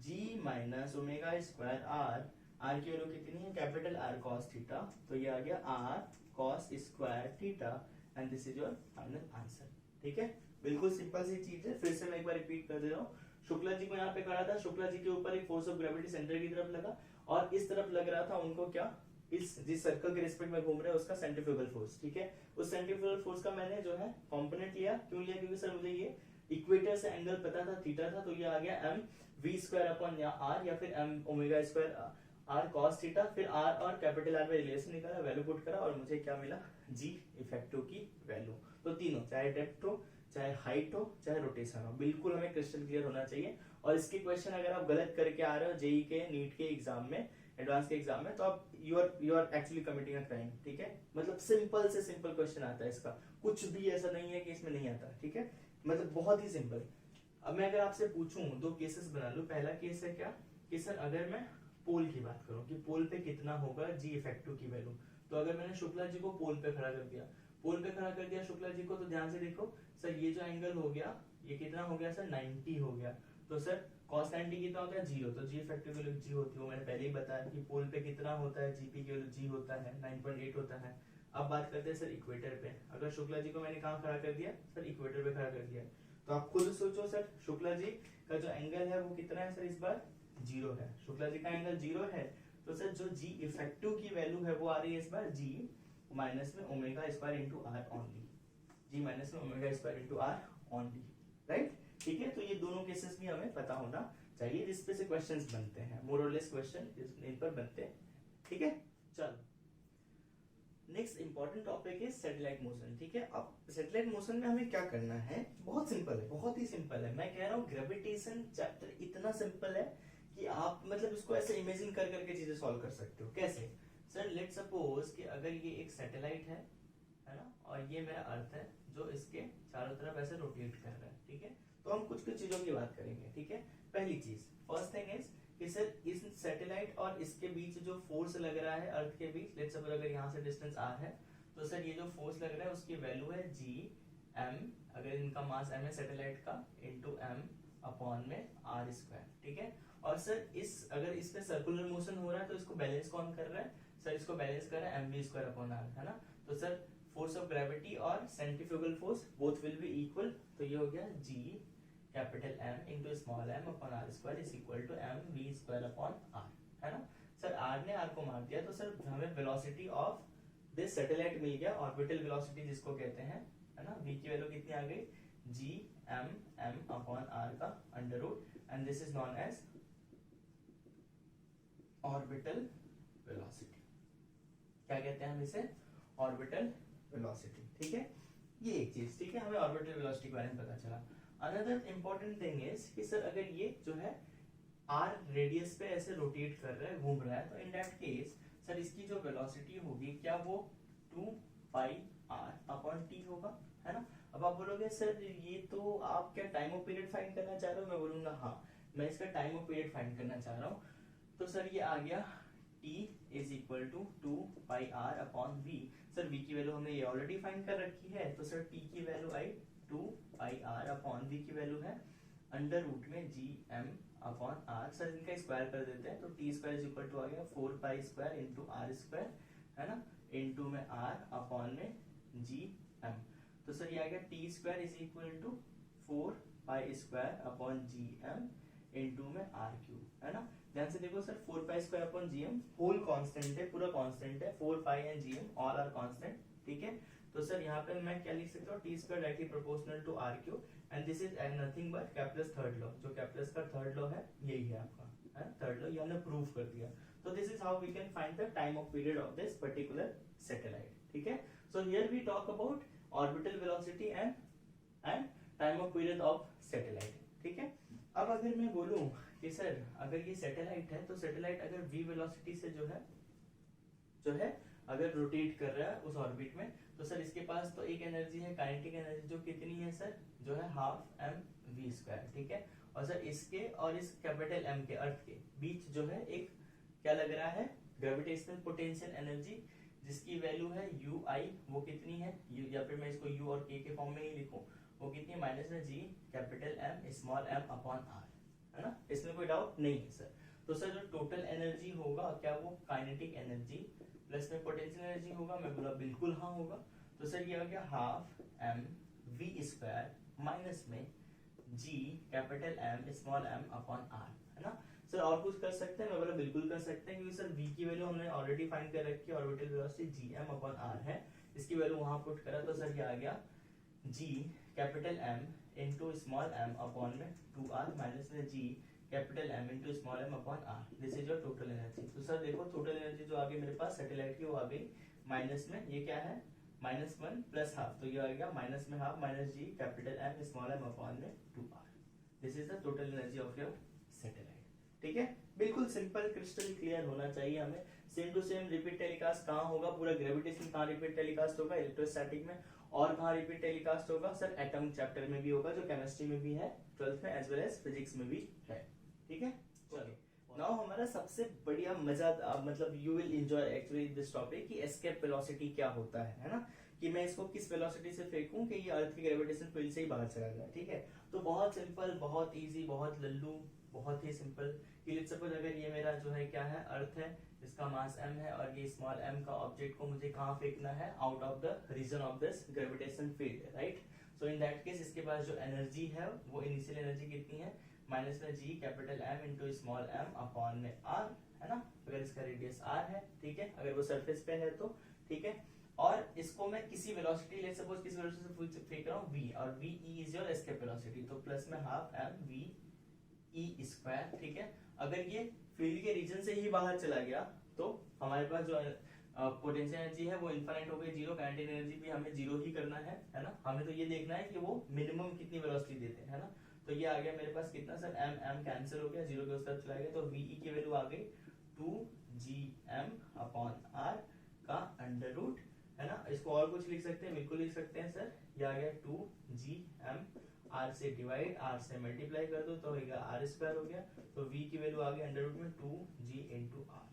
g minus omega square r की वैल्यू कितनी है, कैपिटल R cos थीटा, तो ये आ गया r cos square theta, and this is your final answer, ठीक है। बिल्कुल सिंपल सी चीज है, फिर से मैं एक बार रिपीट कर दे रहा हूँ। शुक्ला जी को यहाँ पे खड़ा था, शुक्ला जी के ऊपर एक फोर्स ऑफ ग्रेविटी सेंटर की तरफ लगा, और इस तरफ लग रहा था उनको क्या, इस जिस सर्कल के रिस्पेक्ट में घूम रहे हैं उसका सेंट्रीफ्यूगल फोर्स, ठीक है। उस सेंट्रीफ्यूगल फोर्स का मैंने जो है कंपोनेंट लिया, क्यों लिया, क्योंकि सर मुझे ये इक्वेटर से एंगल पता था, थीटा था, तो ये आ गया m v square upon r या फिर m omega square r cos theta, फिर r और कैपिटल R में रिलेशन निकाला, वैल्यू पुट करा, और मुझे क्या मिला, g इफेक्टिव की वैल्यू। तो तीनों, चाहे डेप्थ हो, चाहे हाइट हो, चाहे रोटेशन हो, बिल्कुल हमें क्रिस्टल क्लियर होना चाहिए। और इसके क्वेश्चन अगर आप गलत करके आ रहे हो जेई के, नीट के एग्जाम में, एडवांस के एग्जाम में, तो आप you are actually committing a crime, ठीक है। मतलब सिंपल से सिंपल क्वेश्चन आता है इसका, कुछ भी ऐसा नहीं है कि इसमें नहीं आता, ठीक है, मतलब बहुत ही सिंपल। अब मैं अगर आपसे पूछूं, दो केसेस बना लूं, पहला केस है क्या कि सर अगर मैं पोल की बात करूं कि पोल पे कितना होगा जी इफेक्टिव की वैल्यू, तो अगर मैंने शुक्ला जी को पोल पे खड़ा कर दिया, पोल पे खड़ा कर दिया शुक्ला जी को, तो ध्यान से देखो सर ये जो एंगल हो गया ये कितना हो गया सर 90 हो गया, तो सर cos 90 कितना होता है 0, तो जी इफेक्टिव की वैल्यू जी होती है, मैंने पहले ही बताया कि पोल पे कितना होता है, जीपी की वैल्यू जी होता है 9.8 होता है। अब बात करते हैं सर इक्वेटर पे, अगर शुक्ला जी को मैंने कहाँ खड़ा कर दिया सर, इक्वेटर पे खड़ा कर दिया, तो आप खुद सोचो सर, शुक्ला जी का जो एंगल है वो कितना है सर, इस बार 0 है। शुक्ला जी का एंगल 0 है, तो सर जो जी इफेक्टिव की वैल्यू है वो आ रही है इस बार जी माइनस में omega square into R only, G minus में omega square into R only, right. ठीक है, तो ये दोनों केसेस भी हमें पता होना चाहिए जिसपे से क्वेश्चंस बनते हैं, मोर और लेस क्वेश्चन इन पर बनते हैं। ठीक है, चलो नेक्स्ट इंपॉर्टेंट टॉपिक है सैटेलाइट मोशन। ठीक है, अब सैटेलाइट मोशन में हमें क्या करना है, बहुत सिंपल है, बहुत ही सिंपल है। मैं कह रहा हूँ ग्रेविटेशन चैप्टर इतना सिंपल है कि आप मतलब इसको ऐसे इमेजिन कर करके चीजें सॉल्व कर सकते हो। कैसे सर, लेट सपोज कि अगर ये एक सैटेलाइट है ना, और ये मेरा अर्थ है जो इसके चारों तरफ ऐसे रोटेट कर रहा है। ठीक है, तो हम कुछ कुछ चीजों की बात करेंगे। ठीक है, पहली चीज, फर्स्ट थिंग इज कि सर इस सैटेलाइट और इसके बीच जो फोर्स लग रहा है अर्थ के बीच, लेट्स सपोज अगर यहाँ से डिस्टेंस r है, तो सर ये जो फोर्स लग रहा है उसकी वैल्यू है जी एम, अगर इनका मास m है सैटेलाइट का, इंटू एम अपॉन में आर स्क्वायर। ठीक है, और सर इस अगर इस पे सर्कुलर मोशन हो रहा है तो इसको बैलेंस कौन कर रहा है सर, इसको बैलेंस कर रहा है M V square upon R, है ना। तो सर फोर्स ऑफ ग्रेविटी और centrifugal force both will be equal, तो ये हो गया G capital M into small m upon R square is equal to M V square upon R, है ना। सर r ने r को मार दिया, तो सर हमें वेलोसिटी ऑफ दिस सैटेलाइट मिल गया, ऑर्बिटल वेलोसिटी जिसको कहते हैं, है ना। v की वैल्यू कितनी आ गई, G M M upon R का under root, and this is known as orbital velocity. क्या कहते हैं हम इसे, ऑर्बिटल वेलोसिटी। ठीक है, ये एक चीज, ठीक है, हमें ऑर्बिटल वेलोसिटी के बारे में पता चला। अनदर इंपॉर्टेंट थिंग इज कि सर अगर ये जो है आर रेडियस पे ऐसे रोटेट कर रहा है, घूम रहा है, तो इन दैट केस सर इसकी जो वेलोसिटी होगी क्या वो 2 पाई आर अपॉन टी होगा, है ना। अब आप बोलोगे सर ये तो आप क्या टाइम ऑफ पीरियड फाइंड करना चाह रहे हो, मैं बोलूंगा हाँ मैं इसका टाइम ऑफ पीरियड फाइंड करना चाह रहा हूँ। तो सर ये आ गया t is equal to 2 pi R upon v। Sir v की वैल्यू हमने ये ऑलरेडी फाइंड कर रखी है, तो सर t की वैल्यू आई 2 पाई आर अपॉन v की वैल्यू है अंडर रूट में G M upon R. Sir इनका स्क्वायर कर देते हैं, तो T square is equal to आ गया 4 pi square into R square, है ना, इंटू में आर अपॉन में जी एम। तो सर ये आ गया T square is equal to 4 pi square upon G M into में आर क्यूब, है ना। ध्यान से देखो sir 4 pi square upon G M whole constant है, पूरा कांस्टेंट है, 4 pi and G M all R constant. ठीक है, तो सर यहाँ पे मैं क्या लिख सकता हूँ, T square directly proportional to R cube, and this is nothing but Kepler's third law. जो कैप्लस का थर्ड लॉ है यही है आपका, है थर्ड लॉ, ये हमने प्रूव कर दिया। तो this is how we can find the time of period of this particular satellite. ठीक है, so here we talk about orbital velocity and time of period of satellite. ठीक है, अब अगर मैं बोलूं कि सर अगर ये सैटेलाइट है, तो सैटेलाइट अगर v वेलोसिटी से जो है अगर रोटेट कर रहा है उस ऑर्बिट में, तो सर इसके पास तो एक एनर्जी है काइनेटिक एनर्जी, जो कितनी है सर, जो है हाफ एम वी स्क्वायर। ठीक है, और सर इसके और इस कैपिटल एम के अर्थ के बीच जो है एक क्या लग रहा है, ग्रेविटेशनल पोटेंशियल एनर्जी, जिसकी वैल्यू है यू आई, वो कितनी है, या फिर मैं इसको यू और के फॉर्म में ही लिखूं, वो कितनी है, माइनस में G capital M small M upon R, है ना। इसमें कोई डाउट नहीं है सर। तो सर जो टोटल एनर्जी होगा क्या वो काइनेटिक एनर्जी प्लस में पोटेंशियल एनर्जी होगा, मैं बोला बिल्कुल हाँ होगा। तो सर ये आ गया half M V square minus में G capital M small M upon R, है ना। सर और कुछ कर सकते हैं, मैं बोला बिल्कुल कर सकते हैं, क्योंकि सर v की वैल्यू हमने ऑलरेडी फाइंड कर रखी है, orbital velocity G M upon R है, इसकी वैल्यू वहां पुट करा, तो सर ये आ गया g capital M into small m upon में 2r माइनस में g capital M into small m upon r, this is your total energy. तो सर देखो टोटल एनर्जी जो आ गई मेरे पास सैटेलाइट की, वो आ गई माइनस में, ये क्या है -1 प्लस हाफ, तो ये आ गया माइनस में half minus g capital M small m upon में 2r, this is the total energy of your satellite. ठीक है, बिल्कुल सिंपल क्रिस्टल क्लियर होना चाहिए हमें। Same to same repeat telecast कहाँ होगा, पूरा ग्रेविटेशन कहाँ रिपीट टेलीकास्ट होगा, इलेक्ट्रोस्टैटिक में, और कहाँ रिपीट टेलीकास्ट होगा सर, एटम चैप्टर में भी होगा, जो केमिस्ट्री में भी है 12th में, एज वेल एज फिजिक्स में भी है। ठीक है, चलिए नाउ हमारा सबसे बढ़िया मजा, मतलब you will enjoy actually this topic कि एस्केप वेलोसिटी क्या होता है ना, कि मैं इसको किस वेलोसिटी से फेंकूं कि ये अर्थ की ग्रेविटेशन फील्ड से ही बाहर चला जाए। ठीक है, तो बहुत सिंपल, बहुत इजी, बहुत लल्लू, बहुत ही सिंपल कि लेट्स सपोज अगर ये मेरा जो है क्या है, अर्थ है, इसका मास m है, और ये स्मॉल m का ऑब्जेक्ट को मुझे कहाँ फेंकना है, out of the region of this gravitation field, right. So in that case इसके पास जो एनर्जी है वो इनिशियल एनर्जी कितनी है, माइनस में G capital M into small M upon में आर, है ना, अगर इसका रेडियस आर है, ठीक है, अगर वो सरफेस पे है तो, ठीक है। और इसको मैं किसी वेलोसिटी, लेट्स सपोज किसी वेलोसिटी से फेंक रहा हूँ v, और v e is your escape velocity, तो प्लस में half m v e square, ठीक है। अगर ये फील्ड के रीजन से ही बाहर चला गया तो हमारे पास जो पोटेंशियल एनर्जी है वो इनफाइनाइट हो गई, जीरो, काइनेटिक एनर्जी भी हमें जीरो ही करना है ना। हमें तो ये देखना है कि वो मिनिमम कितनी वेलोसिटी देते हैं, है ना। तो ये आ गया मेरे पास कितना सर, m m कैंसिल हो गया, जीरो के उस तरफ चला गया, तो v e की वैल्यू आ गई 2gm अपॉन r का अंडर रूट, है ना। इसको और कुछ लिख सकते हैं, बिल्कुल लिख सकते हैं सर, ये आ गया 2gm, r से डिवाइड, r से मल्टीप्लाई कर दो तो होगा r स्क्वायर हो गया, तो v की वैल्यू आ गई अंडर रूट में 2g इंटू r,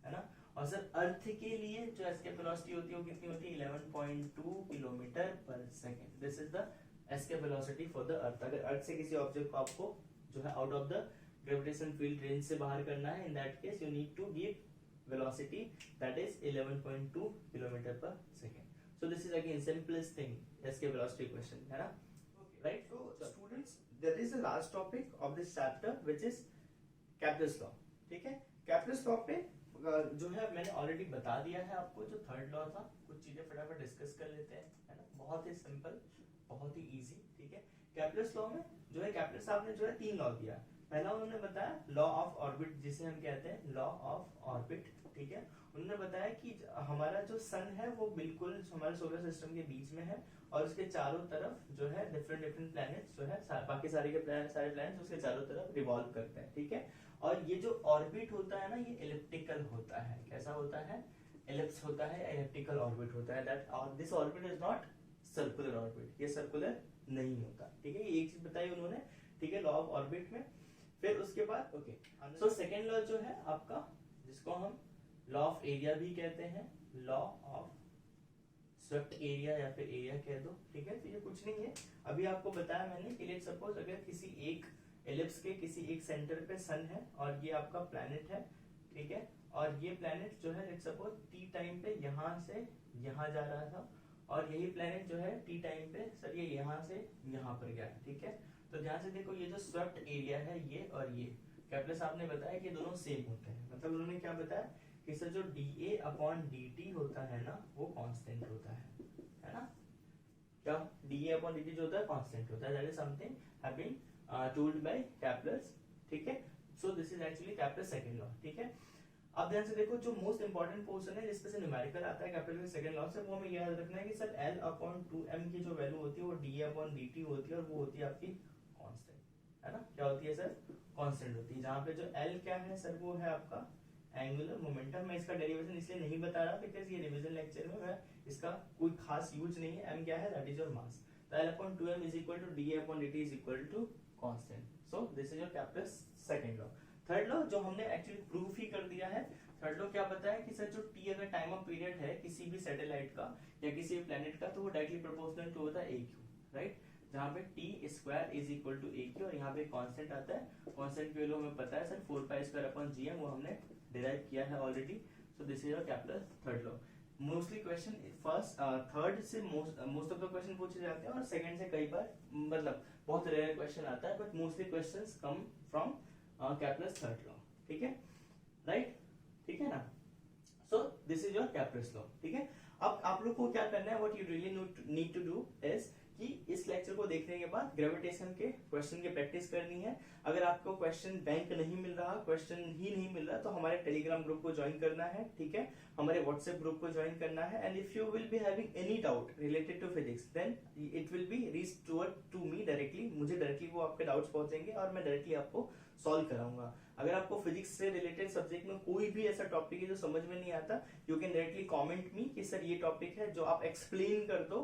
है ना। और सर अर्थ के लिए जो एस्केप वेलोसिटी होती है वो कितनी होती है, 11.2 kilometre per second. This is the escape velocity for the earth. अगर अर्थ से किसी ऑब्जेक्ट को आपको जो है out of the gravitation field range से बाहर करना है, in that case you need to give velocity that is 11.2 kilometer per second. So this is again simplest thing, escape velocity question, है ना, right? So students, that is the last topic of this chapter which is Kepler's law, ठीक है। Kepler's law पे जो है मैंने already बता दिया है आपको, जो थर्ड लॉ था, कुछ चीजें फटाफट डिस्कस कर लेते हैं, है ना, बहुत ही सिंपल, बहुत ही इजी, ठीक है। Kepler's law में जो है केपलर साहब ने जो है 3 लॉ दिया। पहला उन्होंने बताया लॉ ऑफ ऑर्बिट, जिसे हम कहते हैं लॉ ऑफ ऑर्बिट, ठीक है। उन्होंने बताया कि हमारा जो सन है वो बिल्कुल हमारे सोलर सिस्टम के बीच में है और उसके चारों तरफ जो है डिफरेंट डिफरेंट प्लैनेट्स जो है बाकी सारे प्लैनेट्स उसके चारों तरफ रिवॉल्व करते हैं, ठीक है। और ये जो ऑर्बिट होता है ना, ये एलिप्टिकल होता है। कैसा होता है, एलिप्स होता है, एलिप्टिकल ऑर्बिट होता है। That this orbit is not circular orbit, ये सर्कुलर नहीं होता, ठीक है। ये एक चीज बताई उन्होंने, ठीक है, लॉ ऑफ ऑर्बिट में। फिर उसके बाद ओके, सो सेकेंड लॉ जो है आपका, जिसको हम लॉ ऑफ एरिया भी कहते हैं, लॉ ऑफ स्वेप्ट एरिया या फिर एरिया कह दो, ठीक है। तो ये कुछ नहीं है, अभी आपको बताया मैंने कि लेट्स सपोज अगर किसी एक एलिप्स के किसी एक सेंटर पे सन है और ये आपका प्लैनेट है, ठीक है, और ये प्लैनेट जो है लेट्स सपोज टी टाइम पे यहाँ से यहाँ जा रहा था और यही प्लैनेट जो है टी टाइम पे सर ये यहाँ से यहाँ पर गया, ठीक है। तो ध्यान से देखो, ये जो स्वेप्ट एरिया है ये और ये, केपलर साहब ने बताया कि दोनों सेम होते हैं। मतलब उन्होंने क्या बताया कि सर जो dA अपॉन dt होता है ना वो कांस्टेंट होता है ना। क्या dA अपॉन dt जो होता है कांस्टेंट होता है, that is something have been told by Kepler's, ठीक है। So this is actually Kepler's second law, ठीक है। अब ध्यान से देखो, जो मोस्ट इंपॉर्टेंट पोर्शन है जिसपे से न्यूमेरिकल आता है केपलर के सेकंड लॉ से, वो हमें याद रखना है कि सर L अपॉन 2m की जो वैल्यू होती है वो dA अपॉन dt होती है और वो होती है आपकी कांस्टेंट, है ना। क्या होती है सर, कांस्टेंट होती है। जहाँ पे जो L क्या है सर, वो है आपका एंगुलर मोमेंटम। मैं इसका डेरिवेशन इसलिए नहीं बता रहा बिकॉज ये रिवीजन लेक्चर में मैं इसका कोई खास यूज नहीं है। m क्या है, दैट इज योर मास। तो L upon 2m is equal to dA upon dt is equal to constant. So this is your Kepler's second law. Third law जो हमने एक्चुअली प्रूफ ही कर दिया है। थर्ड लॉ क्या बताया कि सर जो t अगर टाइम ऑफ पीरियड है किसी भी सैटेलाइट का या किसी भी प्लेनेट का, तो वो डायरेक्टली प्रोपोर्शनल टू होता है AQ, राइट। जहाँ पे t square is equal to AQ और यहाँ पे कांस्टेंट आता है। कांस्टेंट की वैल्यू हमें पता है sir 4 pi square upon gm, वो हमने डिराइव किया है already. So this is your Kepler third law. Mostly question first third से मोस्ट ऑफ द क्वेश्चन पूछे जाते हैं और सेकंड से कई बार मतलब बहुत रेयर क्वेश्चन आता है, but mostly questions come from Kepler's third law, ठीक है, राइट, ठीक है ना। So this is your Kepler's law, ठीक है। अब आप लोग को क्या करना है, what you really need to do is कि इस लेक्चर को देखने के बाद ग्रेविटेशन के क्वेश्चन की प्रैक्टिस करनी है। अगर आपको क्वेश्चन बैंक नहीं मिल रहा, क्वेश्चन ही नहीं मिल रहा, तो हमारे टेलीग्राम ग्रुप को ज्वाइन करना है, ठीक है, हमारे व्हाट्सएप ग्रुप को ज्वाइन करना है। And if you will be having any doubt related to physics, then it will be reach to me directly. मुझे डायरेक्टली वो आपके डाउट्स पहुंचेंगे और मैं डायरेक्टली आपको सॉल्व कराऊंगा। अगर आपको फिजिक्स से रिलेटेड सब्जेक्ट में कोई भी ऐसा टॉपिक है जो समझ में नहीं आता, you can directly comment me कि सर ये टॉपिक है जो आप एक्सप्लेन कर दो।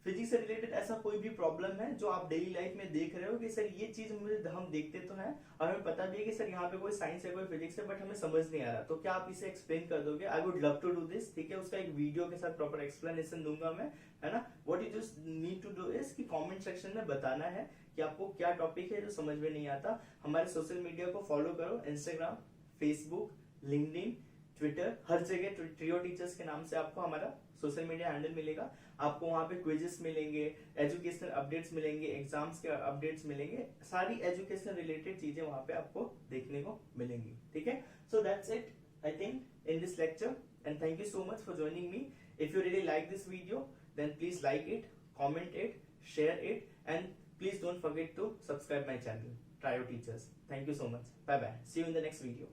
फिजिक्स से रिलेटेड ऐसा कोई भी प्रॉब्लम है जो आप डेली लाइफ में देख रहे हो कि सर ये चीज मुझे हम देखते तो हैं और हमें पता भी है कि सर यहाँ पे कोई साइंस है कोई फिजिक्स है, बट हमें समझ नहीं आ रहा, तो क्या आप इसे एक्सप्लेन कर दोगे? I would love to do this, ठीक है। उसका एक वीडियो के साथ प्रॉपर एक्सप्लेनेशन दूंगा मैं, है ना। What you just need to do is कि कमेंट सेक्शन में बताना है कि आपको क्या टॉपिक है जो समझ में नहीं आता। हमारे सोशल मीडिया को फॉलो करो, इंस्टाग्राम, फेसबुक, लिंक्डइन, ट्विटर, हर जगह ट्रियो टीचर्स के नाम से आपको हमारा सोशल मीडिया हैंडल मिलेगा। आपको वहां पे क्विजेस मिलेंगे, एजुकेशनल अपडेट्स मिलेंगे, एग्जाम्स के अपडेट्स मिलेंगे, सारी एजुकेशनल रिलेटेड चीजें वहां पे आपको देखने को मिलेंगी। ठीक है, so that's it I think in this lecture, and thank you so much for joining me. If you really like this video, then please like it, comment it, share it, and please don't forget to subscribe my channel, Trio Teachers. Thank you so much. Bye bye. See you in the next video.